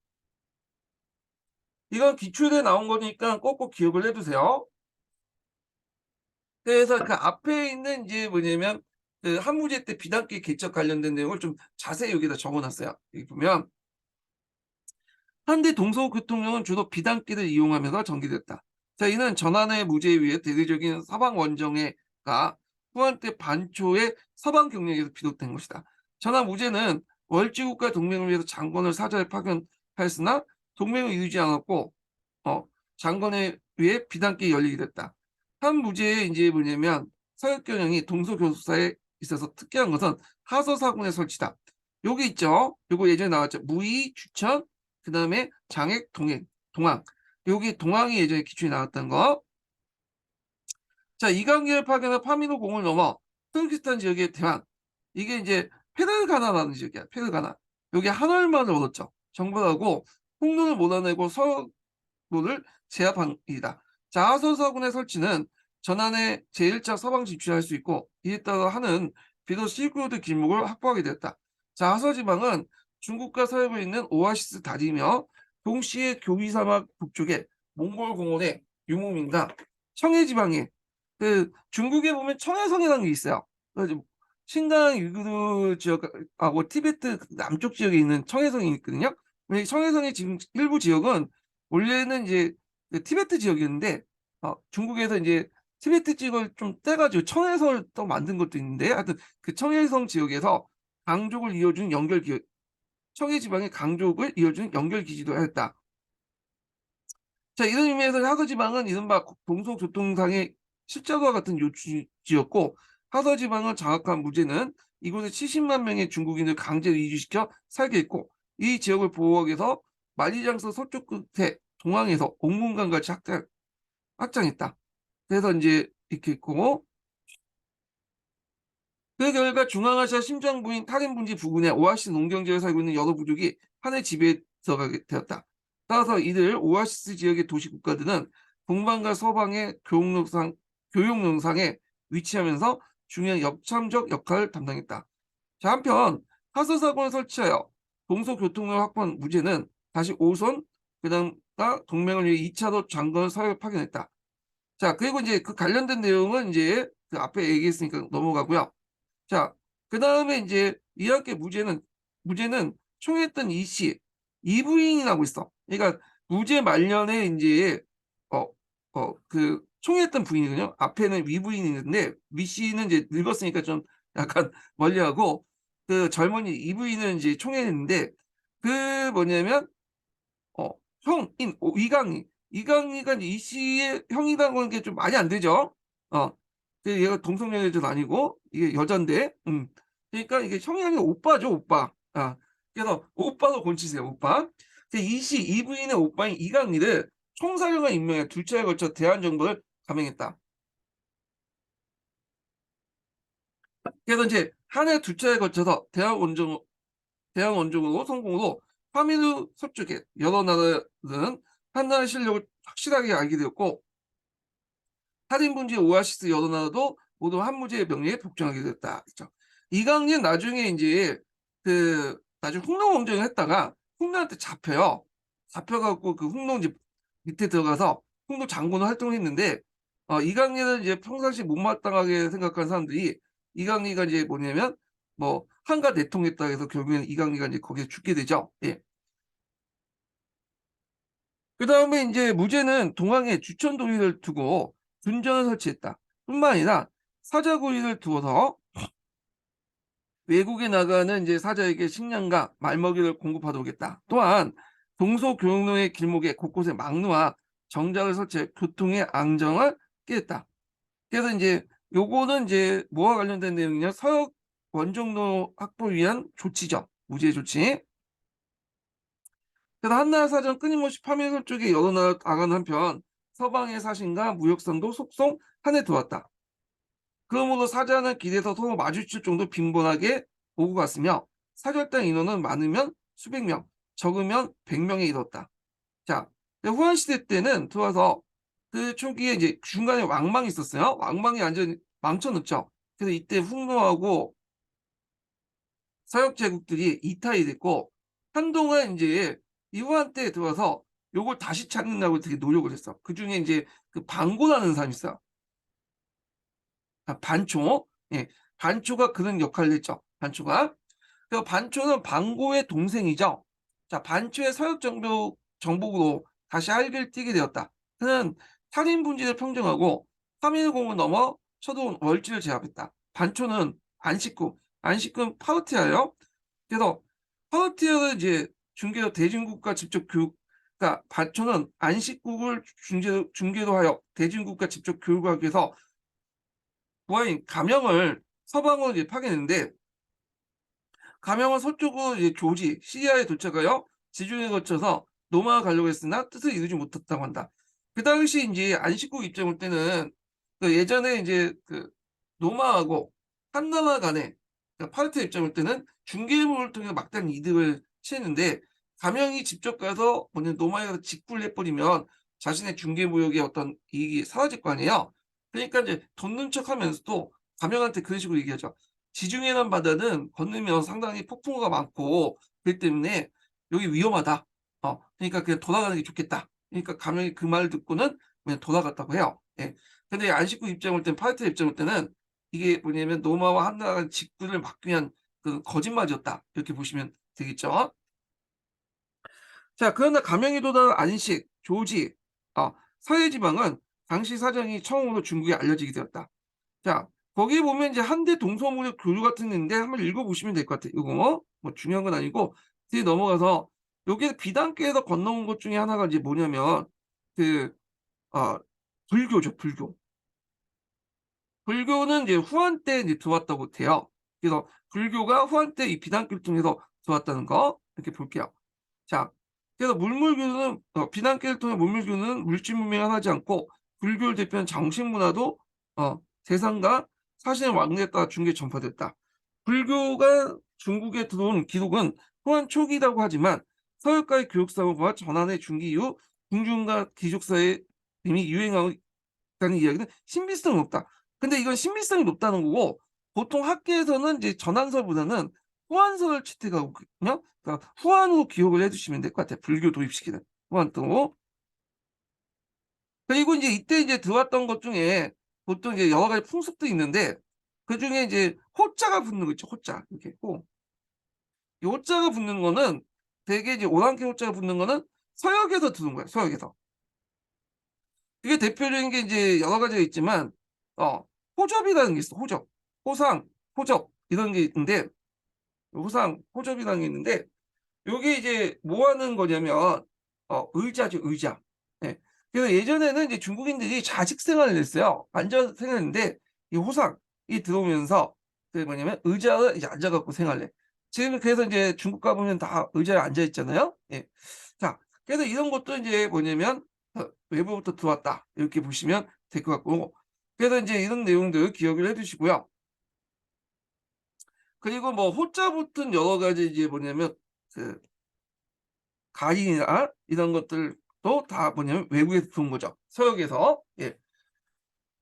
이건 기출에 나온 거니까 꼭꼭 기억을 해두세요. 그래서 그 앞에 있는 이제 뭐냐면 그 한무제 때 비단계 개척 관련된 내용을 좀 자세히 여기다 적어놨어요. 여기 보면 현대 동서교통령은 주로 비단길을 이용하면서 전개됐다. 자, 이는 전환의 무제에 의해 대대적인 서방 원정회가 후한 때 반초의 서방 경력에서 비롯된 것이다. 전환 무제는 월지국가 동맹을 위해서 장관을 사자에 파견하였으나 동맹을 이루지 않았고 장관에 의해 비단길이 열리게 됐다. 한 무제의 이제 뭐냐면 서역경영이 동서교섭사에 있어서 특이한 것은 하서사군의 설치다. 여기 있죠. 요거 예전에 나왔죠. 무의, 주천, 그 다음에 장액, 동액, 동항. 여기 동항이 예전에 기출이 나왔던 거. 자, 이강기를 파견한 파미노 공을 넘어 투르키스탄 지역의 대왕. 이게 이제 페르가나라는 지역이야. 페르가나. 여기 한월만을 얻었죠. 정벌하고 홍로를 몰아내고 서로를 제압한 일이다. 자, 하소사군의 설치는 전환의 제1차 서방 진출할 수 있고 이에 따라 하는 비록 실크로드 길목을 확보하게 되었다. 자, 하서지방은 중국과 서역에 있는 오아시스 다리며 동시에 교위사막 북쪽에 몽골 공원의 유목민과 청해지방에 그 중국에 보면 청해성이라는 게 있어요. 그래서 신강 위구르 지역하고 티베트 남쪽 지역에 있는 청해성이 있거든요. 청해성의 지금 일부 지역은 원래는 이제 그 티베트 지역이었는데 중국에서 이제 티베트 지역을 좀 떼가지고 청해성을 또 만든 것도 있는데 하여튼 그 청해성 지역에서 강족을 이어주는 연결 기 청해 지방의 강족을 이어주는 연결 기지도 하였다. 자, 이런 의미에서 하서지방은 이른바 동서교통상의 십자가와 같은 요지였고 하서지방을 장악한 무제는 이곳에 70만 명의 중국인을 강제로 이주시켜 살게 했고 이 지역을 보호하기 위해서 만리장성 서쪽 끝에 동항에서 옥문강같이 확장했다. 그래서 이제 이렇게 있고 그 결과 중앙아시아 심장부인 타린분지 부근의 오아시스 농경지역에 살고 있는 여러 부족이 한해 지배에 들어가게 되었다. 따라서 이들 오아시스 지역의 도시 국가들은 동방과 서방의 교역용상에 위치하면서 중요한 역참적 역할을 담당했다. 자, 한편 하서사군을 설치하여 동서교통을 확보한 무제는 다시 오선 그다음과 동맹을 위해 2차로 장관을 서역에 파견했다. 자, 그리고 이제 그 관련된 내용은 이제 그 앞에 얘기했으니까 넘어가고요. 자, 그 다음에 이제 이학계 무제는 총했던 이씨, 이부인이라고 있어. 그러니까 무제 말년에 이제, 그 총했던 부인이거든요. 앞에는 위부인이 있는데, 위씨는 이제 늙었으니까 좀 약간 멀리하고, 그 젊은이 이부인은 이제 총했는데, 그 뭐냐면, 형인, 이강이가 이제 이씨의 형이라는 건 게 좀 많이 안 되죠. 얘가 동성연애자도 아니고 이게 여잔데, 그러니까 이게 형이 아니라 오빠죠, 오빠. 그래서 오빠로 곤치세요, 오빠. 이씨 이부인의 오빠인 이강리를 총사령관 임명해 두 차례에 걸쳐 대한정부를 감행했다. 그래서 이제 한 해 두 차례에 걸쳐서 대한 원정으로 성공으로 파미르 서쪽에 여러 나라는 한 나라의 실력을 확실하게 알게 되었고 살인분지 오아시스 여러 나라도 모두 한무제의 명예에 복종하게 됐다. 그렇죠? 이강린 나중에 이제 나중에 홍농 원정을 했다가 홍농한테 잡혀요. 잡혀갖고 그 홍농 집 밑에 들어가서 홍농 장군을 활동을 했는데 이강인은 이제 평상시 못마땅하게 생각한 사람들이 이강인이 이제 뭐냐면 뭐 한가 내통했다 해서 결국에는 이강인이 이제 거기서 죽게 되죠. 예. 그다음에 인제 무죄는 동항에 주천 도리를 두고 둔전을 설치했다. 뿐만 아니라 사자구이를 두어서 외국에 나가는 이제 사자에게 식량과 말먹이를 공급하도록 했다. 또한 동서교역로의 길목에 곳곳에 막루와 정작을 설치해 교통의 안정을 깨했다. 그래서 인제 요거는 인제 뭐와 관련된 내용이냐, 서역 원정로 확보를 위한 조치죠. 무제 조치. 그래서 한나라 사정은 끊임없이 파멸 설쪽에 여러 나라를 당하는 한편 서방의 사신과 무역선도 속속 한해 들어왔다. 그러므로 사자는 길에서 서로 마주칠 정도 빈번하게 오고 갔으며 사절단 인원은 많으면 수백 명, 적으면 100명에 이르렀다. 자, 후한 시대 때는 들어와서 그 초기에 이제 중간에 왕망이 있었어요. 왕망이 완전히 망쳐놓죠. 그래서 이때 훅노하고 서역 제국들이 이탈이 됐고 한동안 인제 이후한 때에 들어와서 요걸 다시 찾는다고 되게 노력을 했어. 그중에 인제 그 반고라는 사람이 있어요. 반초. 예. 반초가 그런 역할을 했죠, 반초가. 그 반초는 반고의 동생이죠. 자, 반초의 서역 정복으로 다시 활기를 띠게 되었다. 그는 살인 분지를 평정하고 함일공을 넘어 쳐들어온 월지를 제압했다. 반초는 안식군 파르티아예요. 그래서 파르티아를 이제 중개로 대진국과 직접 교육, 그러니까 반초는 안식국을 중개로 하여 대진국과 직접 교육하기 위해서 부하인 가명을 서방으로 이제 파견했는데, 가명은 서쪽으로 이제 조지, 시리아에 도착하여 지중해 거쳐서 로마에 가려고 했으나 뜻을 이루지 못했다고 한다. 그 당시 인제 안식국 입장 볼 때는 그 예전에 인제 그 로마하고 한나라 간에, 그러니까 파르티아 입장 볼 때는 중개부를 통해서 막대한 이득을 취했는데, 가명이 직접 가서 뭐냐 로마에 가서 직구를 해 버리면 자신의 중개무역의 어떤 이익이 사라질 거 아니에요. 그러니까 인제 돕는 척하면서도 가명한테 그런 식으로 얘기하죠. 지중해란 바다는 건너면 상당히 폭풍우가 많고 그렇기 때문에 "여기 위험하다. 그러니까 그냥 돌아가는 게 좋겠다." 그러니까 가명이 그 말을 듣고는 그냥 돌아갔다고 해요. 예. 근데 안식국 입장을 볼 때는, 파르티아 입장을 볼 때는 이게 뭐냐면 로마와 한나라가 직구를 막기 위한 그 거짓말이었다, 이렇게 보시면 되겠죠. 자, 그러나 가명이 도달한 안식, 조지, 서해 지방은 당시 사정이 처음으로 중국에 알려지게 되었다. 자, 거기 보면 이제 한대 동서무력 교류 같은 게 있는데 한번 읽어 보시면 될 것 같아요. 이거 뭐 중요한 건 아니고 뒤에 넘어가서 요게 비단계에서 건너온 것 중에 하나가 이제 뭐냐면 그 아 불교죠, 불교. 불교는 이제 후한 때 이제 들어왔다고 돼요. 그래서 불교가 후한 때 이 비단길을 통해서 들어왔다는 거 이렇게 볼게요. 자, 그래서 물물교는 비단길을 통해 물물교는 물질 문명을 하지 않고 불교를 대표하는 정식 문화도 세상과 사신의 왕래에 따라 중국에 전파됐다. 불교가 중국에 들어온 기록은 후한 초기라고 하지만 서역과의 교육사고와 전환의 중기 이후 궁중과 귀족사에 이미 유행하고 있다는 이야기는 신비성이 높다. 근데 이건 신비성이 높다는 거고, 보통 학계에서는 이제 전한서보다는 후한서를 채택하거든요. 그러니까 후한으로 기억을 해 두시면 될 것 같아요, 불교 도입 시기는. 후한으로. 그리고 인제 이때 이제 들어왔던 것 중에 보통 이제 여러 가지 풍습도 있는데, 그중에 이제 호자가 붙는 거 있죠, 호자. 이렇게 호. 이 호자가 붙는 거는 대개 이제 오랑캐 호자가 붙는 거는 서역에서 들어온 거예요, 서역에서. 그게 대표적인 게 인제 여러 가지가 있지만 호접이라는 게 있어, 호접. 호상, 호접 이런 게 있는데, 호상, 호접이라는 게 있는데, 요게 이제 뭐 하는 거냐면 의자죠, 의자. 예. 그래서 예전에는 이제 중국인들이 자직 생활을 했어요. 앉아서 생활했는데 이 호상이 들어오면서 그게 뭐냐면 의자에 이제 앉아 갖고 생활을 해. 지금 그래서 인제 중국 가 보면 다 의자에 앉아 있잖아요. 예. 자, 그래서 이런 것도 인제 뭐냐면 '외부부터 들어왔다.' 이렇게 보시면 될 것 같고, 그래서 인제 이런 내용들 기억을 해 두시고요. 그리고 뭐 호자 붙은 여러 가지 이제 뭐냐면 그 가인이나 이런 것들도 다 뭐냐면 외국에서 들어온 거죠, 서역에서. 예.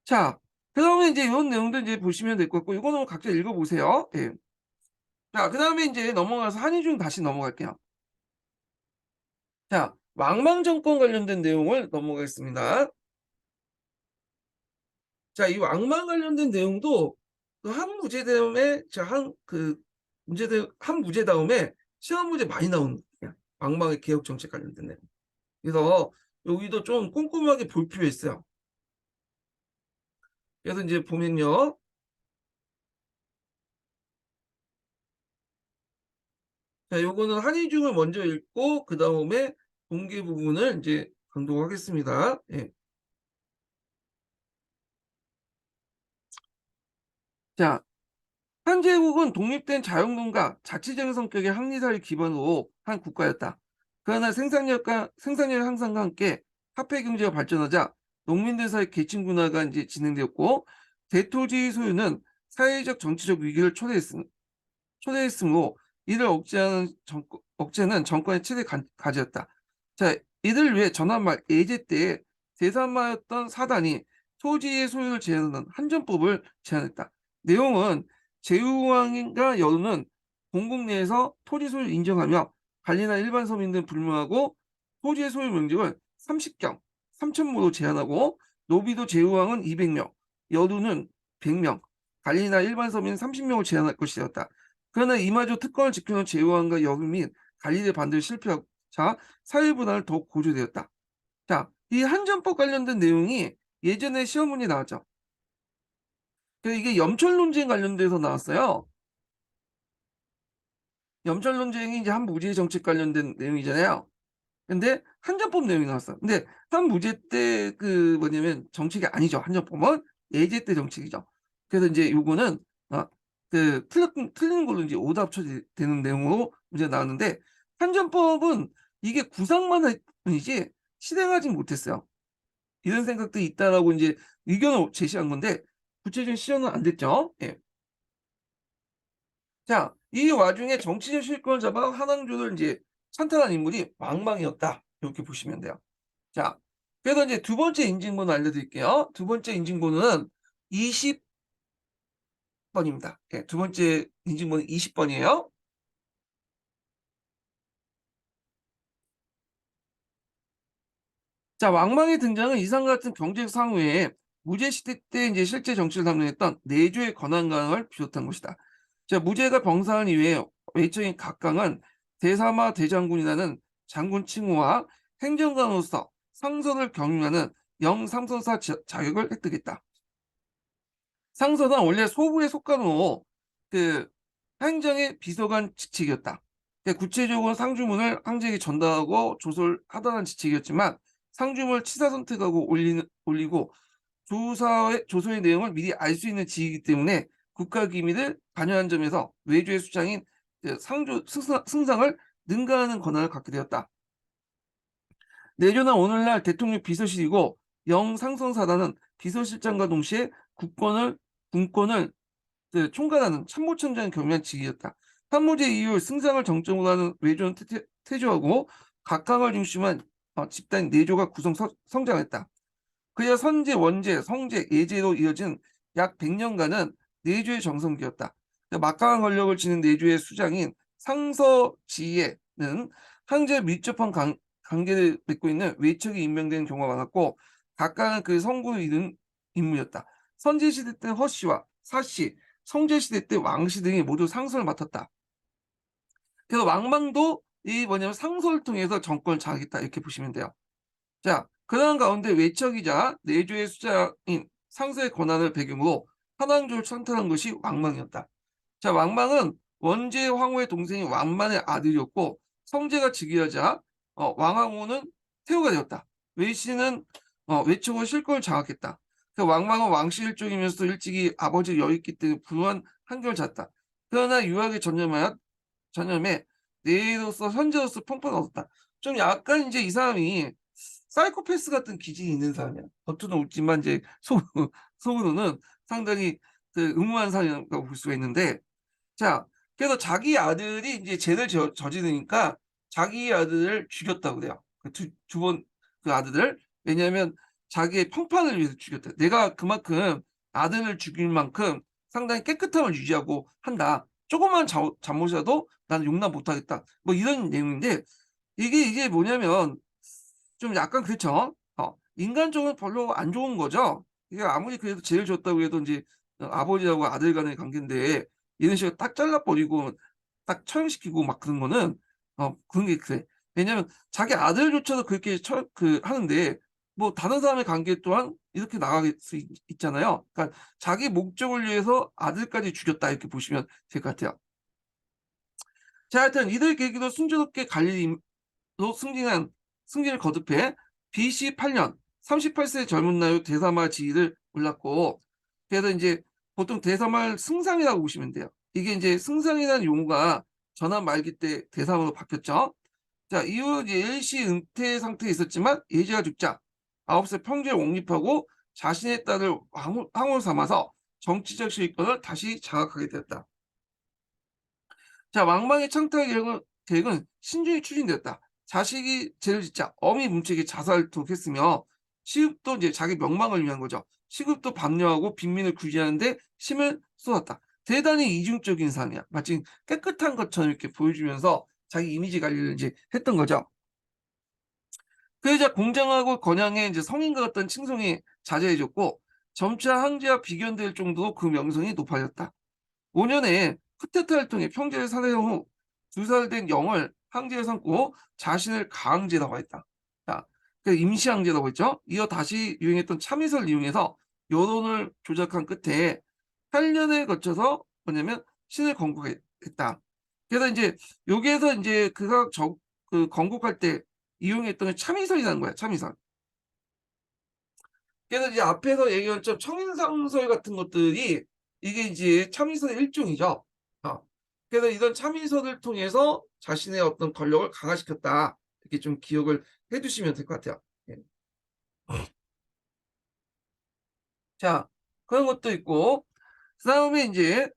자, 그러면 인제 요런 내용들 이제 보시면 될 것 같고, 요거는 각자 읽어 보세요. 예. 자, 그다음에 인제 넘어가서 한의중 다시 넘어갈게요. 자, 왕망 정권 관련된 내용을 넘어가겠습니다. 자, 이 왕망 관련된 내용도 그 한 문제 다음에 한 문제 다음에 시험 문제 많이 나오는 거예요. 왕망의 개혁 정책 관련된 내용. 그래서 여기도 좀 꼼꼼하게 볼 필요 있어요. 그래서 이제 보면요. 자, 요거는 한의중을 먼저 읽고 그 다음에 공개 부분을 이제 강독하겠습니다. 예. 자, 한제국은 독립된 자유농가 자치적인 성격의 항리사를 기반으로 한 국가였다. 그러나 생산력 향상과 함께 화폐 경제가 발전하자 농민들 사이 계층 분화가 이제 진행되었고 대토지 소유는 사회적 정치적 위기를 초래했으므로 이를 억제는 정권의 최대 과제였다. 자, 이를 위해 전한말 예제 때 제3마였던 사단이 토지의 소유를 제한하는 한전법을 제안했다. 내용은 제후왕과 여론은 공국 내에서 토지 소유를 인정하며 관리나 일반 서민들은 불문하고 토지의 소유 면적을 30경, 3,000모로 제한하고 노비도 제후왕은 200명, 여론은 100명, 관리나 일반 서민은 30명을 제한할 것이었다. 그러나 이마저 특권을 지켜놓은 제후왕과 여론 및 관리의 반대를 실패하고 자, 사회분화를 더욱 고조되었다. 자, 이 한전법 관련된 내용이 예전에 시험 문제 나왔죠. 이게 염철 논쟁 관련돼서 나왔어요. 염철 논쟁이 이제 한무제 정책 관련된 내용이잖아요. 근데 한전법 내용이 나왔어. 근데 한무제 때 그 뭐냐면 정책이 아니죠. 한전법은 예제 때 정책이죠. 그래서 이제 요거는 틀린 걸로 이제 오답 처리되는 내용으로 문제 나왔는데 한전법은 이게 구상만 할 뿐이지 실행하지 못했어요. 이런 생각도 있다라고 이제 의견을 제시한 건데 구체적인 실현은 안 됐죠. 예. 자, 이 와중에 정치적 실권을 잡아 한왕조를 이제 찬탈한 인물이 왕망이었다. 이렇게 보시면 돼요. 자, 그래서 이제 두 번째 인증번호 알려드릴게요. 두 번째 인증번호는 20번입니다. 예, 두 번째 인증번호 20번이에요. 자, 왕망의 등장은 이상 같은 경제적 상황 외에 무제시대 때 이제 실제 정치를 담당했던 내조의 권한강을 비롯한 것이다. 자, 무제가 병사한 이후에 외적인 각강은 대사마 대장군이라는 장군 칭호와 행정관으로서 상선을 경유하는 영상선사 자격을 획득했다. 상선은 원래 소부에 속간으로 그 행정의 비서관 직책이었다. 구체적으로 상주문을 황제에게 전달하고 조솔하다는 직책이었지만 상주문을 치사 선택하고 올리고 조서의 내용을 미리 알 수 있는 지위이기 때문에 국가 기밀을 관여한 점에서 외조의 수장인 상조 승상을 능가하는 권한을 갖게 되었다. 내조는 오늘날 대통령 비서실이고 영상선사단은 비서실장과 동시에 군권을 총괄하는 참모총장을 겸임한 직위였다. 판무제 이후 승상을 정점으로 하는 외조는 퇴조하고 각강을 중심한 집단 내조가 성장했다. 그야 선제, 원제, 성제, 예제로 이어진 약 100년간은 내조의 정성기였다. 막강한 권력을 지닌 내조의 수장인 상서지에는 황제와 밀접한 관계를 맺고 있는 외척이 임명된 경우가 많았고 각각은 그 성구를 이룬 인물이었다. 선제시대 때 허씨와 사씨, 성제시대 때 왕씨 등이 모두 상서를 맡았다. 그래서 왕망도 이 뭐냐면 상서를 통해서 정권을 장악했다 이렇게 보시면 돼요. 자, 그러한 가운데 외척이자 내조의 수장인 상서의 권한을 배경으로 한왕조를 선택한 것이 왕망이었다. 자, 왕망은 원제 황후의 동생이 왕만의 아들이었고 성제가 즉위하자 왕왕후는 태후가 되었다. 외씨는 외척으로 실권을 장악했다. 그 왕망은 왕씨 일족이면서도 일찍이 아버지를 여의기 때문에 불우한 한결을 잤다. 그러나 유학에 전념해 내로서 현재로서 평판을 얻었다. 좀 약간 이제 이 사람이 사이코패스 같은 기질이 있는 사람이야. 겉으로는 웃지만 이제 속으로는 상당히 음흉한 사람이라고 볼 수가 있는데, 자, 그래서 자기 아들이 이제 죄를 저지르니까 자기 아들을 죽였다고 그래요. 두 번 그 아들을. 왜냐하면 자기의 평판을 위해서 죽였다. 내가 그만큼 아들을 죽일 만큼 상당히 깨끗함을 유지하고 한다. 조금만 잘못이라도 나는 용납 못하겠다. 뭐 이런 내용인데 이게 뭐냐면 좀 약간 그렇죠. 인간적으로 별로 안 좋은 거죠. 이게 아무리 그래도 제일 좋다고 해도 이제 아버지하고 아들 간의 관계인데 이런 식으로 딱 잘라버리고 딱 처형시키고 막 그런 거는 그런 게 그래. 왜냐면 자기 아들조차도 그렇게 하는데 뭐 다른 사람의 관계 또한 이렇게 나갈 수 있잖아요. 그러니까 자기 목적을 위해서 아들까지 죽였다 이렇게 보시면 될 것 같아요. 자, 하여튼 이들 계기로 순조롭게 갈릴리로 승진을 거듭해 BC 8년 38세 젊은 나이로 대사마 지위를 올랐고, 그래서 이제 보통 대사마를 승상이라고 보시면 돼요. 이게 이제 승상이라는 용어가 전함 말기 때 대사마로 바뀌었죠. 자, 이후 이제 일시 은퇴 상태에 있었지만 예지가 죽자 9세 평지에 옹립하고 자신의 딸을 황후로 삼아서 정치적 실권을 다시 장악하게 되었다. 자, 왕망의 창탈 계획은 신중히 추진되었다. 자식이 죄를 짓자 어미 문책에 자살토록 했으며 시급도 이제 자기 명망을 위한 거죠. 시급도 반려하고 빈민을 구제하는데 힘을 쏟았다. 대단히 이중적인 사람이야. 마치 깨끗한 것처럼 이렇게 보여주면서 자기 이미지 관리를 이제 했던 거죠. 그러자 공장하고 건양의 이제 성인과 같던 칭송이 자제해졌고 점차 황제와 비견될 정도로 그 명성이 높아졌다. 5년에 쿠데타를 통해 평제를 살해한 후 2살 된 영을 황제에 삼고 자신을 가항제라고 했다. 자, 그 임시황제라고 했죠. 이어 다시 유행했던 참의설을 이용해서 여론을 조작한 끝에 8년을 거쳐서 뭐냐면 신을 건국했다. 그래서 이제 여기에서 이제 그가 건국할 때 이용했던 게 참의설이라는 거야. 참의설. 그래서 이제 앞에서 얘기한 좀 청인상설 같은 것들이 이게 이제 참의설의 일종이죠. 그래서 이런 참의설을 통해서 자신의 어떤 권력을 강화시켰다. 이렇게 좀 기억을 해두시면 될 것 같아요. 예. 자, 그런 것도 있고, 그 다음에 이제,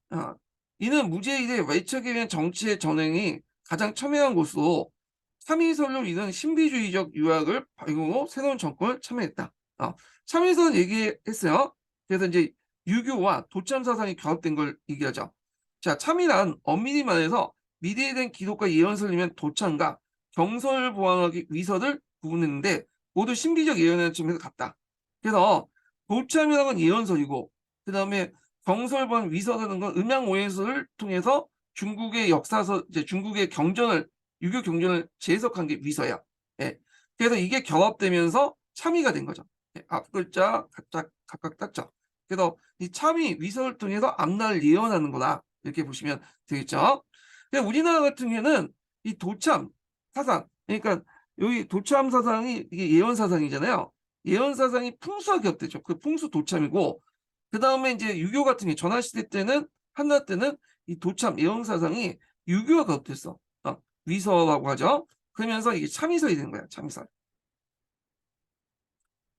이는 무제일의 외척에 의한 정치의 전횡이 가장 첨예한 곳으로 참의설로 이런 신비주의적 유학을 발굴하고 새로운 정권을 참여했다. 참의설은 얘기했어요. 그래서 이제 유교와 도참 사상이 결합된 걸 얘기하죠. 자, 참의란 엄밀히 말해서 미래에 대한 기록과 예언설이면 도참과 경설 보완하기 위설을 구분했는데 모두 신비적 예언의 점에서 같다. 그래서 도참이라는 건 예언설이고 그 다음에 경설본 위설하는 건 음양오해설을 통해서 중국의 역사서, 이제 중국의 유교 경전을 재해석한 게 위서야. 예. 그래서 이게 결합되면서 참의가 된 거죠. 예. 앞 글자 각각 땄죠. 그래서 이 참의 위설을 통해서 앞날을 예언하는 거다. 이렇게 보시면 되겠죠. 근데 우리나라 같은 경우에는 이 도참 사상, 그러니까 여기 도참 사상이 이게 예언 사상이잖아요. 예언 사상이 풍수와 겹되죠. 그 풍수 도참이고 그 다음에 이제 유교 같은 게 전화시대 때는 한나 때는 이 도참 예언 사상이 유교와 겹됐어. 위서라고 하죠. 그러면서 이게 참의설이 되는 거야. 참의설.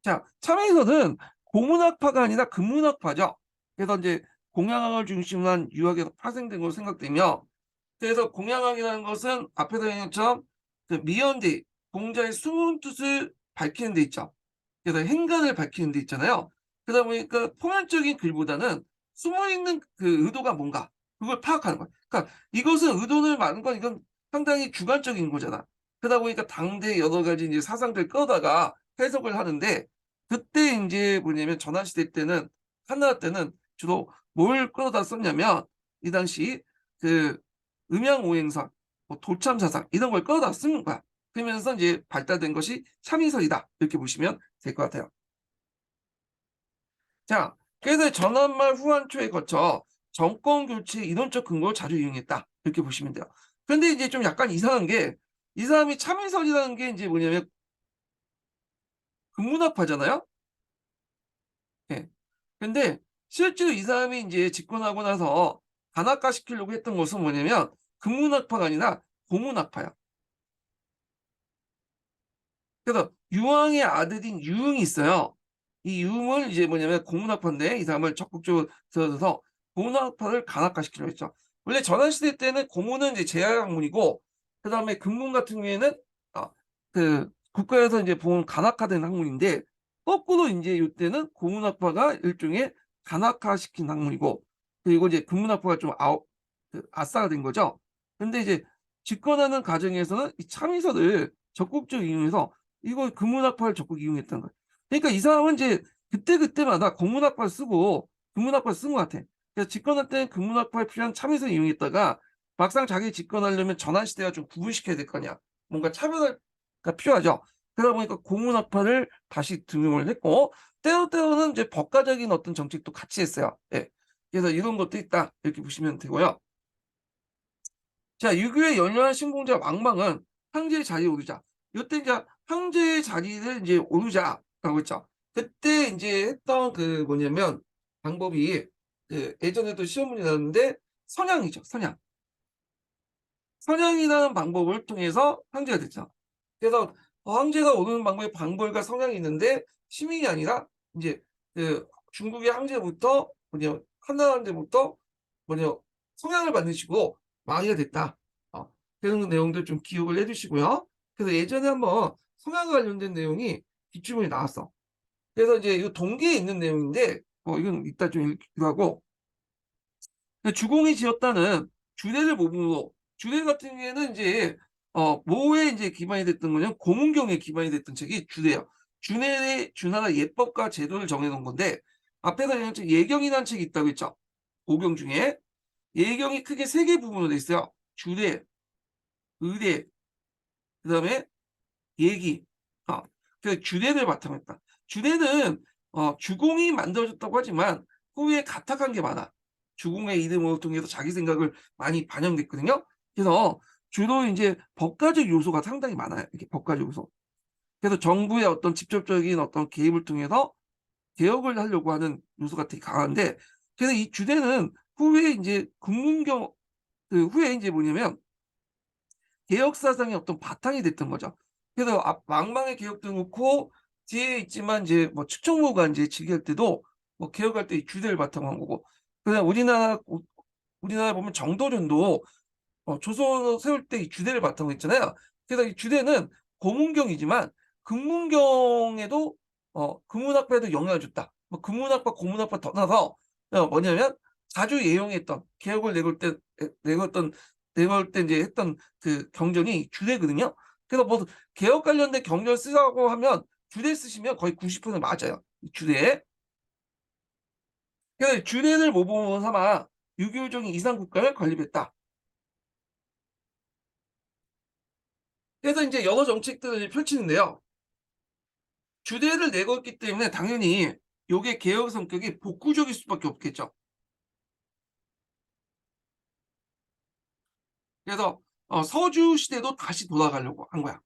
자, 참의설은 고문학파가 아니라 근문학파죠. 그래서 이제 공양학을 중심으로 한 유학에서 파생된 걸로 생각되며 그래서 공양학이라는 것은 앞에서 얘기한 것처럼 그 미연대 공자의 숨은 뜻을 밝히는 데 있죠. 그래서 행간을 밝히는 데 있잖아요. 그러다 보니까 포괄적인 글보다는 숨어있는 그 의도가 뭔가 그걸 파악하는 거예요. 그러니까 이것은 의도를 많은 건 이건 상당히 주관적인 거잖아. 그러다 보니까 당대 여러 가지 이제 사상들 끌어다가 해석을 하는데 그때 이제 뭐냐면 전환시대 때는 한나라 때는 주로 뭘 끌어다 썼냐면 이 당시 그 음양오행설, 뭐 도참사상 이런 걸 끌어다 쓰는 거야. 그러면서 이제 발달된 것이 참의설이다 이렇게 보시면 될 것 같아요. 자, 그래서 전환말 후한초에 거쳐 정권 교체 이론적 근거를 자주 이용했다 이렇게 보시면 돼요. 그런데 이제 좀 약간 이상한 게 이 사람이 참의설이라는 게 이제 뭐냐면 근문학파잖아요. 예. 근데 실제로 이 사람이 이제 집권하고 나서 단학화 시키려고 했던 것은 뭐냐면 근문학파가 아니라 고문학파야. 그래서 유왕의 아들인 유흥이 있어요. 이 유흥을 이제 뭐냐면 고문학파인데 이 사람을 적극적으로 들어서 고문학파를 간학화시키려고 했죠. 원래 전환시대 때는 고문은 이제 제야학문이고 그 다음에 근문 같은 경우에는 그 국가에서 이제 본 간학화된 학문인데 거꾸로 이제 이때는 고문학파가 일종의 간학화시킨 학문이고 그리고 이제 근문학파가 좀 아싸가 된 거죠. 근데 이제 집권하는 과정에서는 이 참의설을 적극적으로 이용해서 이거 근문학파를 적극 이용했던 거예요. 그러니까 이 사람은 이제 그때마다 공문학발 쓰고 금문학발 쓴 것 같아. 그래서 집권할 때는 금문학발 필요한 참여성 이용했다가 막상 자기 집권하려면 전환시대가 좀 구분시켜야 될 거냐. 뭔가 차별화가 필요하죠. 그러다 보니까 공문학파를 다시 등용을 했고 때로는 이제 법과적인 어떤 정책도 같이 했어요. 예. 그래서 이런 것도 있다. 이렇게 보시면 되고요. 자, 유교의 연려한 신봉자 왕망은 황제의 자리에 오르자. 이때 이제 황제의 자리를 이제 오르자라고 했죠. 그때 이제 했던 그 뭐냐면 방법이 그 예전에도 시험 문제 나왔는데 선양이죠. 선양. 선양이라는 방법을 통해서 황제가 됐죠. 그래서 황제가 오르는 방법에 방벌과 성향이 있는데 시민이 아니라 이제 그 중국의 황제부터 뭐냐 한나라 황제부터 뭐냐 성향을 받는 식으로 왕이가 됐다. 그런 내용들 좀 기억을 해주시고요. 그래서 예전에 한번 성향과 관련된 내용이 기출문에 나왔어. 그래서 이제 이 동계에 있는 내용인데 이건 이따 좀 읽기도 하고 주공이 지었다는 주례를 모범으로 주례 같은 경우에는 이제 뭐에 이제 기반이 됐던 거냐면 고문경에 기반이 됐던 책이 주례예요. 주나라 예법과 제도를 정해놓은 건데 앞에서 예경이라는 책이 있다고 했죠. 5경 중에 예경이 크게 3개 부분으로 돼 있어요. 주례, 의례, 그다음에 얘기. 그 주례를 바탕으로 했다. 주례는 주공이 만들어졌다고 하지만 후에 가탁한 게 많아. 주공의 이름을 통해서 자기 생각을 많이 반영됐거든요. 그래서 주로 이제 법과적 요소가 상당히 많아요. 이렇게 법과적 요소. 그래서 정부의 어떤 직접적인 어떤 개입을 통해서 개혁을 하려고 하는 요소가 되게 강한데, 그래서 이 주례는 후에 이제 국문경 그 후에 이제 뭐냐면 개혁 사상의 어떤 바탕이 됐던 거죠. 그래서 왕망의 개혁도 놓고 뒤에 있지만 이제 뭐 측정부가 이제 즉위할 때도 뭐 개혁할 때 이 주례를 바탕으로 한 거고, 그다음 우리나라 보면 정도전도 조선을 세울 때 이 주례를 바탕으로 했잖아요. 그래서 이 주례는 고문경이지만 금문경에도 금문학파에도 영향을 줬다. 뭐 금문학파, 고문학파 떠나서 뭐냐면 자주 예용했던 개혁을 내걸 때 이제 했던 그 경전이 주례거든요. 그래서 뭐 개혁 관련된 경전 쓰라고 하면 주례 쓰시면 거의 90% 맞아요. 주례. 그래서 주례를 모범으로 삼아 유교적인 이상 국가를 건립했다. 그래서 이제 여러 정책들을 펼치는데요. 주례를 내걸었기 때문에 당연히 요게 개혁 성격이 복구적일 수밖에 없겠죠. 그래서 서주 시대도 다시 돌아가려고 한 거야.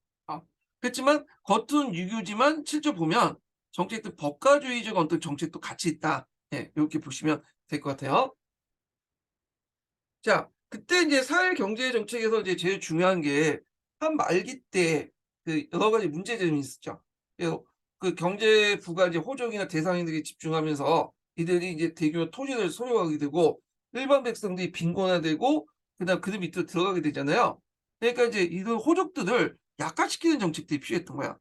그렇지만 겉은 유교지만 실제 보면 정책도 법가주의적 어떤 정책도 같이 있다. 예, 이렇게 보시면 될 것 같아요. 자, 그때 이제 사회 경제 정책에서 이제 제일 중요한 게 한 말기 때 그 여러 가지 문제점이 있었죠. 그래서 그 경제부가 이제 호족이나 대상인들에게 집중하면서 이들이 이제 대규모 토지를 소유하게 되고 일반 백성들이 빈곤화되고 그다음 그 밑으로 들어가게 되잖아요. 그러니까 이제 이런 호족들을 약화시키는 정책들이 필요했던 거야.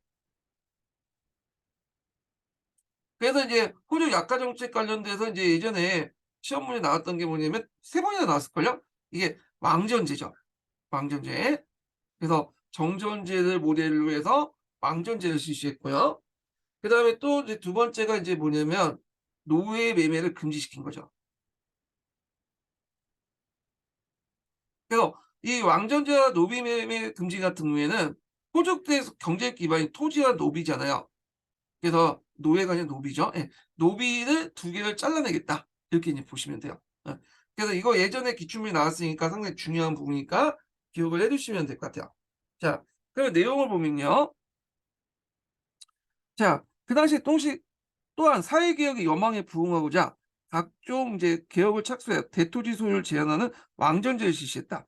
그래서 이제 호족 약화 정책 관련돼서 이제 예전에 시험 문제 나왔던 게 뭐냐면 3번이나 나왔을걸요? 이게 왕전제죠. 왕전제. 그래서 정전제를 모델로 해서 왕전제를 실시했고요. 그다음에 또 이제 두 번째가 이제 뭐냐면 노예 매매를 금지시킨 거죠. 그래서 이 왕전제와 노비 매매 금지 같은 경우에는 호족들의 경제 기반이 토지와 노비잖아요. 그래서 노예가 아니라 노비죠. 예. 노비를 2개를 잘라내겠다. 이렇게 이제 보시면 돼요. 예. 그래서 이거 예전에 기출문이 나왔으니까 상당히 중요한 부분이니까 기억을 해 두시면 될 것 같아요. 자, 그럼 내용을 보면요. 자, 그 당시 또한 사회개혁의 여망에 부응하고자 각종 이제 개혁을 착수해 대토지 소유를 제한하는 왕전제를 실시했다.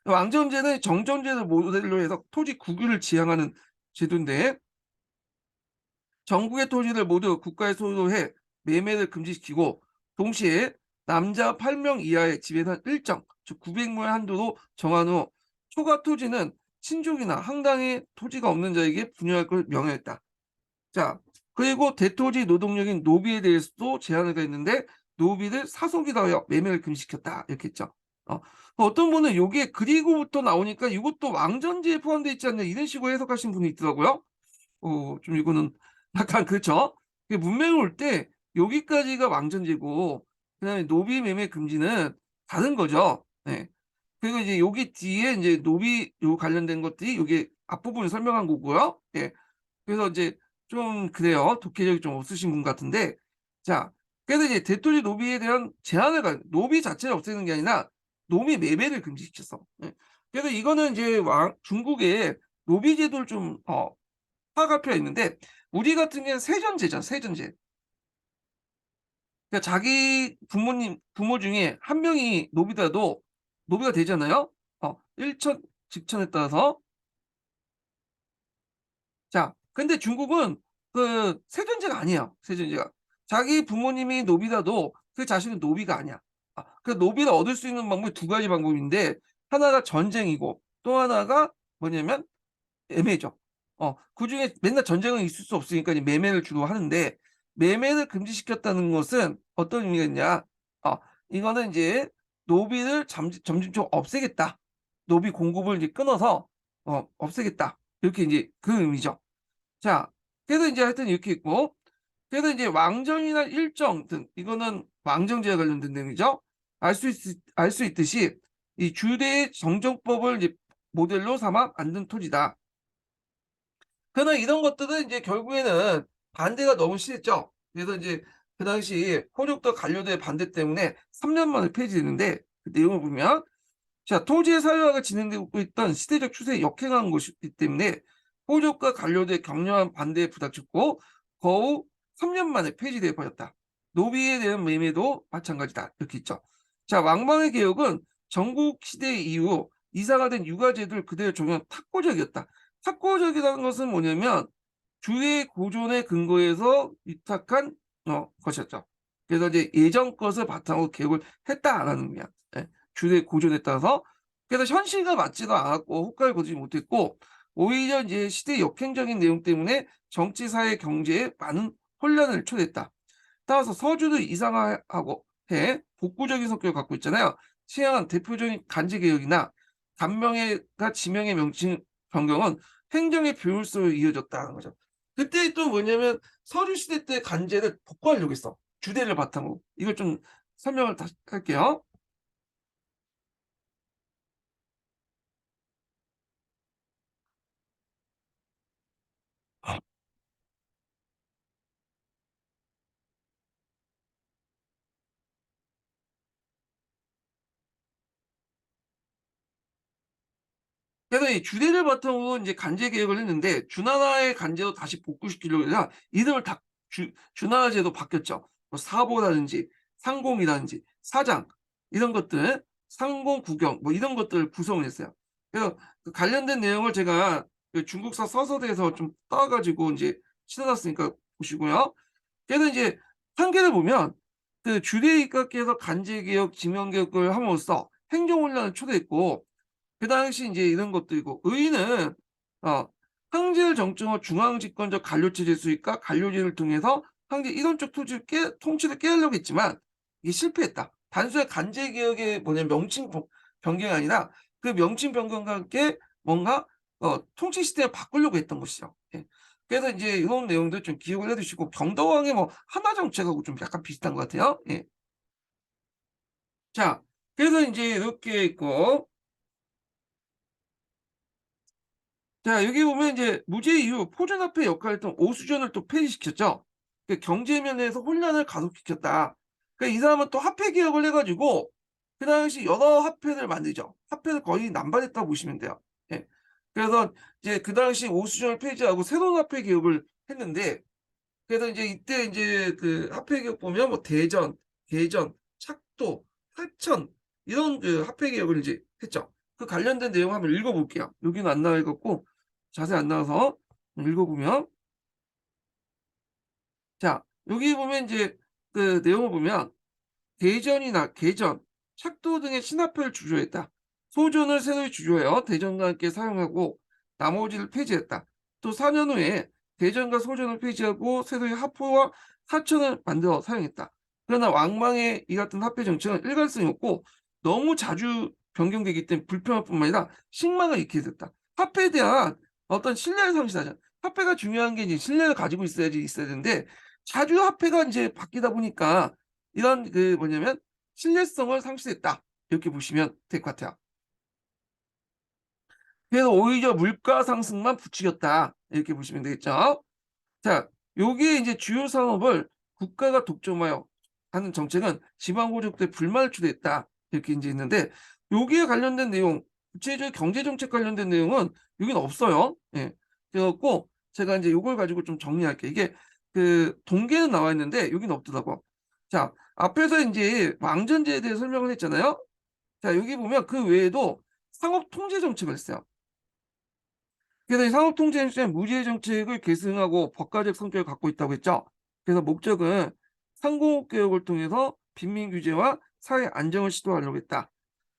왕전제는 정전제를 모델로 해서 토지 국유를 지향하는 제도인데 전국의 토지를 모두 국가의 소유로 해 매매를 금지시키고 동시에 남자 8명 이하의 집에는 일정, 즉 900물 한도로 정한 후 초과 토지는 친족이나 황당의 토지가 없는 자에게 분유할 걸 명하였다. 자, 그리고 대토지 노동력인 노비에 대해서도 제한을 가했는데 노비를 사속이라 하여 매매를 금지시켰다. 이렇게 했죠. 어떤 분은 요게 그리고부터 나오니까 이것도 왕전제에 포함되어 있지 않냐 이런 식으로 해석하신 분이 있더라고요. 좀 이거는 약간 그렇죠. 문명이 올 때 여기까지가 왕정제고 그다음에 노비 매매 금지는 다른 거죠. 네. 그리고 이제 여기 뒤에 이제 노비 요 관련된 것들이 요게 앞부분을 설명한 거고요. 예. 그래서 이제 좀 그래요. 독해력이 좀 없으신 분 같은데 자 그래서 이제 대토지 노비에 대한 제한을 노비 자체를 없애는 게 아니라 노비 매매를 금지시켰어. 예. 그래서 이거는 이제 중국의 노비 제도를 좀 파악할 필요가 있는데 우리 같은 경우는 세전제잖아, 세전제. 그러니까 자기 부모 중에 한 명이 노비더라도 노비가 되잖아요. 일천 직천에 따라서. 자 근데 중국은 그 세존제가 아니에요. 세존제가. 자기 부모님이 노비라도 그 자신은 노비가 아니야. 그 노비를 얻을 수 있는 방법이 두 가지 방법인데 하나가 전쟁이고 또 하나가 뭐냐면 매매죠. 그중에 맨날 전쟁은 있을 수 없으니까 이제 매매를 주로 하는데 매매를 금지시켰다는 것은 어떤 의미가 있냐? 이거는 이제 노비를 점진적으로 없애겠다. 노비 공급을 이제 끊어서 없애겠다. 이렇게 이제 그 의미죠. 자, 그래서 이제 하여튼 이렇게 있고, 그래서 이제 왕정이나 일정 등 이거는 왕정제와 관련된 내용이죠. 알 수 있듯이 이 주대의 정정법을 이제 모델로 삼아 만든 토지다. 그러나 이런 것들은 이제 결국에는 반대가 너무 심했죠. 그래서 이제 그 당시 호족도 관료들의 반대 때문에 3년 만에 폐지되는데 그 내용을 보면 자 토지의 사유화가 진행되고 있던 시대적 추세에 역행한 것이기 때문에 호족과 관료들의 격렬한 반대에 부닥쳤고 거후 3년 만에 폐지되어 버렸다. 노비에 대한 매매도 마찬가지다. 이렇게 있죠. 자 왕망의 개혁은 전국 시대 이후 이사가 된 유가제도를 그대로 적용한 탁구적이었다. 탁구적이라는 것은 뭐냐면 주의 고존에 근거해서 위탁한 것이었죠. 그래서 이제 예전 것을 바탕으로 개혁을 했다라는 의미야. 예. 주의 고존에 따라서 그래서 현실과 맞지도 않았고 호가를 거두지 못했고 오히려 이제 시대 역행적인 내용 때문에 정치, 사회, 경제에 많은 혼란을 초래했다. 따라서 서주를 이상화하고 해 복구적인 성격을 갖고 있잖아요. 시행한 대표적인 간제개혁이나 단명회가 지명의 명칭 변경은 행정의 비효율성으로 이어졌다는 거죠. 그때 또 뭐냐면 서류 시대 때 간제를 복구하려고 했어. 주대를 바탕으로. 이걸 좀 설명을 다시 할게요. 그래서 이 주대를 바탕으로 이제 간제 개혁을 했는데 준하나의 간제로 다시 복구시키려고 해서 이름을 다 준하나 제도 바뀌었죠. 뭐 사보라든지 상공이라든지 사장 이런 것들 상공 구경 뭐 이런 것들을 구성을 했어요. 그래서 그 관련된 내용을 제가 그 중국사 서서대에서 좀 따가지고 이제 실어놨으니까 보시고요. 그래서 이제 한계를 보면 그 주대 입각해서 간제 개혁, 지명 개혁을 함으로써 행정 혼란을 초래했고 그 당시 이제 이런 것도 있고 의의는 어 황제를 정점으로 중앙집권적 관료체제 수립과 관료제를 통해서 황제 이론적 통치를 깨려고 했지만 이게 실패했다. 단순한 간제 개혁의 뭐냐면 명칭 변경이 아니라 그 명칭 변경과 함께 뭔가 통치 시스템을 바꾸려고 했던 것이죠. 예. 그래서 이제 이런 내용도 좀 기억을 해두시고 경도왕의 뭐 하나 정책하고 좀 약간 비슷한 것 같아요. 예. 자, 그래서 이제 이렇게 있고 자 여기 보면 이제 무제 이후 포준화폐 역할을 했던 오수전을 또 폐지시켰죠. 경제 면에서 혼란을 가속시켰다. 이 사람은 또 화폐 개혁을 해 가지고 그 당시 여러 화폐를 만들죠. 화폐를 거의 남발했다고 보시면 돼요. 예. 그래서 이제 그 당시 오수전을 폐지하고 새로운 화폐 개혁을 했는데 그래서 이제 이때 이제 그 화폐 개혁 보면 뭐 대전, 개전, 착도, 팔천 이런 그 화폐 개혁을 이제 했죠. 그 관련된 내용 한번 읽어볼게요. 여기는 안 나와 있고 자세히 안 나와서 읽어보면 자 여기 보면 이제 그 내용을 보면 대전이나 개전, 착도 등의 신화표를 주조했다. 소전을 새로이 주조하여 대전과 함께 사용하고 나머지를 폐지했다. 또 4년 후에 대전과 소전을 폐지하고 새로이 하포와 사천을 만들어 사용했다. 그러나 왕망의 이 같은 화폐 정책은 일관성이 없고 너무 자주 변경되기 때문에 불편할 뿐만 아니라 식망을 잃게 됐다. 화폐에 대한 어떤 신뢰를 상실하자. 화폐가 중요한 게 이제 신뢰를 가지고 있어야 되는데 자주 화폐가 이제 바뀌다 보니까 이런 그 뭐냐면 신뢰성을 상실했다. 이렇게 보시면 될 것 같아요. 그래서 오히려 물가 상승만 부추겼다. 이렇게 보시면 되겠죠. 자, 요게 이제 주요 산업을 국가가 독점하여 하는 정책은 지방 호족들의 불만을 초래했다. 이렇게 인제 있는데 여기에 관련된 내용, 구체적 경제 정책 관련된 내용은 여기는 없어요. 예. 그래 갖고 제가 인제 요걸 가지고 좀 정리할게요. 이게 그 동계는 나와 있는데 여기는 없더라고. 자, 앞에서 인제 왕전제에 대해 설명을 했잖아요. 자, 여기 보면 그 외에도 상업 통제 정책을 했어요. 그래서 이 산업통제는 무제 정책을 계승하고 법과적 성격을 갖고 있다고 했죠. 그래서 목적은 상공업 개혁을 통해서 빈민 규제와 사회 안정을 시도하려고 했다.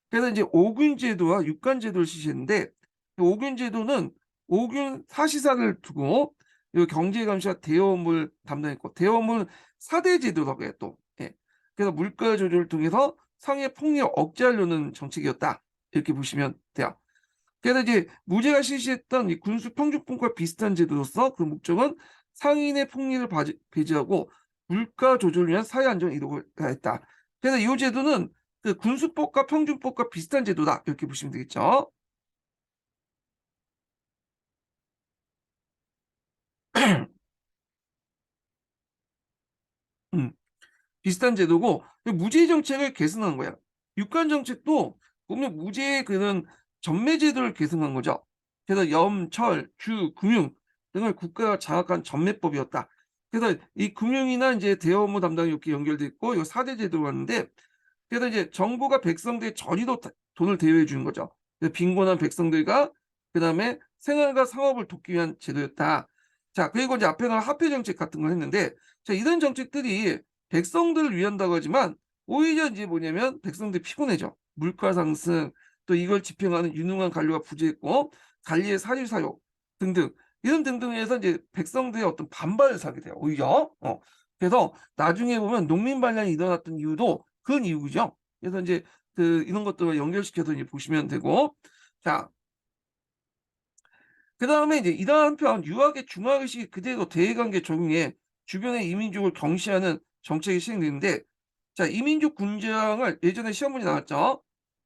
그래서 이제 오균 제도와 육간 제도를 실시했는데 오균 제도는 오균 사시사를 두고 이 경제 감시와 대어업을 담당했고 대어업은 4대 제도라고 해요 또. 예. 그래서 물가 조절을 통해서 상해 폭력 억제하려는 정책이었다. 이렇게 보시면 돼요. 그래서 이제 무제가 실시했던 이 군수 평균법과 비슷한 제도로서 그 목적은 상인의 폭리를 배제하고 물가 조절을 위한 사회 안정 이룩을 가했다. 그래서 이 제도는 그 군수법과 평균법과 비슷한 제도다. 이렇게 보시면 되겠죠. 음. 비슷한 제도고 무제 정책을 계승한 거야. 육간 정책도 보면 무제의 그런 전매 제도를 계승한 거죠. 그래서 염, 철, 주, 금융 등을 국가가 장악한 전매법이었다. 그래서 이 금융이나 이제 대업무 담당이 이렇게 연결돼 있고 이거 4대 제도였는데 그래서 이제 정부가 백성들의 저리로 돈을 대여해 주는 거죠. 그래서 빈곤한 백성들과 그다음에 생활과 상업을 돕기 위한 제도였다. 자, 그리고 이제 앞에 나온 화폐 정책 같은 걸 했는데 자, 이런 정책들이 백성들을 위한다고 하지만 오히려 이제 뭐냐면 백성들이 피곤해져. 물가 상승, 또 이걸 집행하는 유능한 관료가 부재했고 관리의 사리 사욕 등등 이런 등등에서 이제 백성들의 어떤 반발을 사게 돼요. 오히려. 그래서 나중에 보면 농민 반란이 일어났던 이유도 그런 이유죠. 그래서 이제 그 이런 것들을 연결시켜서 이제 보시면 되고 자 그다음에 이제 이러한 한편 유학의 중화의식이 그대로 대외관계에 적용해 주변의 이민족을 경시하는 정책이 시행되는데 자 이민족 군장을 예전에 시험 문제 나왔죠.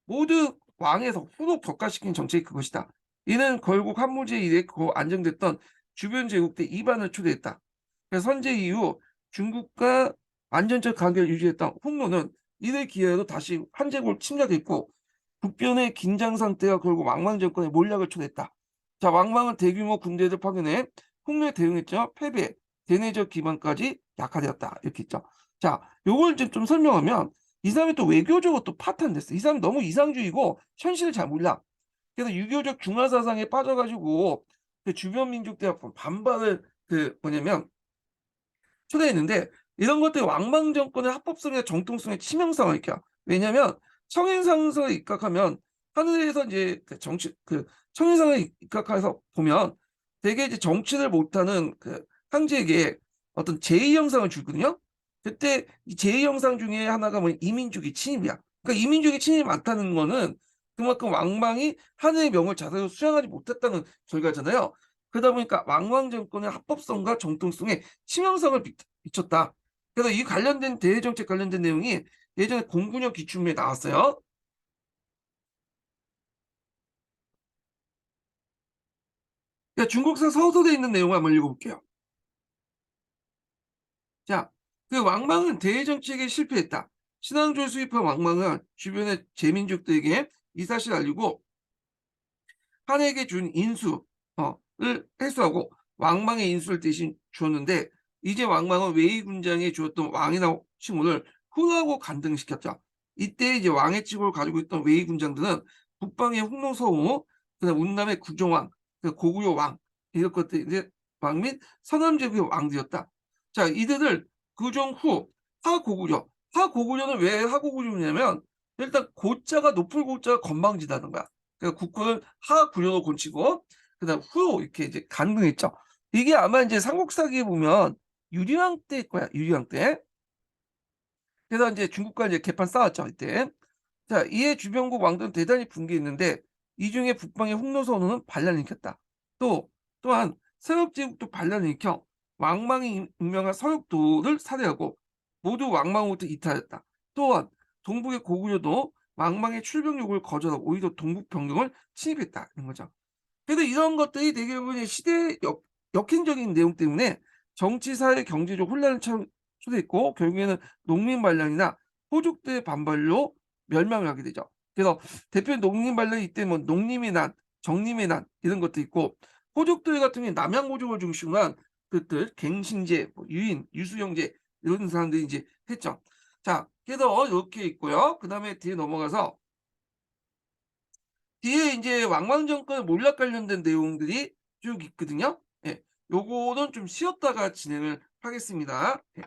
모두 왕에서 후속 격화시킨 정책이 그것이다. 이는 결국 한무제 이래 그 안정됐던 주변 제국대 이반을 초래했다. 그래서 선제 이후 중국과 안전적 관계를 유지했던 홍로는 이를 기회로 다시 한제국을 침략했고 북변의 긴장 상태가 결국 왕망 정권의 몰락을 초래했다. 자, 왕망은 대규모 군대를 파견해 홍로에 대응했죠. 패배, 대내적 기반까지 약화되었다. 이렇게 있죠. 자, 요걸 좀 설명하면 이 사람이 또 외교적으로 또 파탄됐어. 이 사람이 너무 이상주의고 현실을 잘 몰라. 그래서 유교적 중화 사상에 빠져가지고 그 주변 민족들 앞으로 반발을 그 뭐냐면 초래했는데 이런 것들이 왕망 정권의 합법성이나 정통성에 치명상을 일으켜. 왜냐하면 청인상서에 입각하면 하늘에서 이제 그 정치 그 청인상에 입각해서 보면 되게 이제 정치를 못하는 그 황제에게 어떤 제2 영상을 주거든요. 그때 이 제2 영상 중에 하나가 뭐 이민족의 침입이야. 그러니까 이민족의 침입이 많다는 거는 그만큼 왕망이 하늘의 명을 자세히 수행하지 못했다는 결과잖아요. 그러다 보니까 왕왕 정권의 합법성과 정통성에 치명상을 미쳤다. 그래서 이 관련된 대외정책 관련된 내용이 예전에 공군역 기출문에 나왔어요. 그러니까 중국사 서서에 있는 내용을 한번 읽어볼게요. 자, 그 왕망은 대외정책에 실패했다. 신앙조를 수입한 왕망은 주변의 제민족들에게 이 사실을 알리고 한에게 준 인수를 회수하고 왕망의 인수를 대신 주었는데 이제 왕망은 웨이 군장에 주었던 왕이나 칭호를 후하고 간등시켰죠. 이때 이제 왕의 칭호를 가지고 있던 웨이 군장들은 북방의 홍노서우, 그다음 운남의 구종왕, 그 고구려 왕 이런 것들 이제 왕 및 서남제국의 왕들이었다. 자, 이들을 그종 후 하고구려, 하고구려는 왜 하고구려냐면 일단 고자가 높을 고자가 건방지다는 거야. 그 국군을 하구려로 고치고 그다음 후로 이렇게 이제 간등했죠. 이게 아마 이제 삼국사기에 보면 유리왕 때일 거야. 유리왕 때. 그래서 이제 중국과 이제 개판 싸웠죠 이때. 자, 이에 주변국 왕들은 대단히 분개했는데 이 중에 북방의 홍노선호는 반란을 일으켰다. 또한 서역 제국도 반란을 일으켜 왕망이 임명한 서역도를 살해하고 모두 왕망으로부터 이탈했다. 또한 동북의 고구려도 왕망의 출병 요구를 거절하고 오히려 동북 병력을 침입했다는 거죠. 그래서 이런 것들이 되게 보면 시대 역행적인 내용 때문에 정치, 사회, 경제적 혼란을 초래했고 결국에는 농민 반란이나 호족들의 반발로 멸망을 하게 되죠. 그래서 대표 농민 반란이 이때 뭐 농림의 난, 정림의 난 이런 것도 있고 호족들 같은 경우에 남양호족을 중심으로 한 그들 갱신제, 뭐 유인, 유수영제 이런 사람들이 이제 했죠. 자, 그래서 이렇게 있고요. 그다음에 뒤에 넘어가서 뒤에 이제 왕망 정권 몰락 관련된 내용들이 쭉 있거든요. 예. 요거는 좀 쉬었다가 진행을 하겠습니다. 예.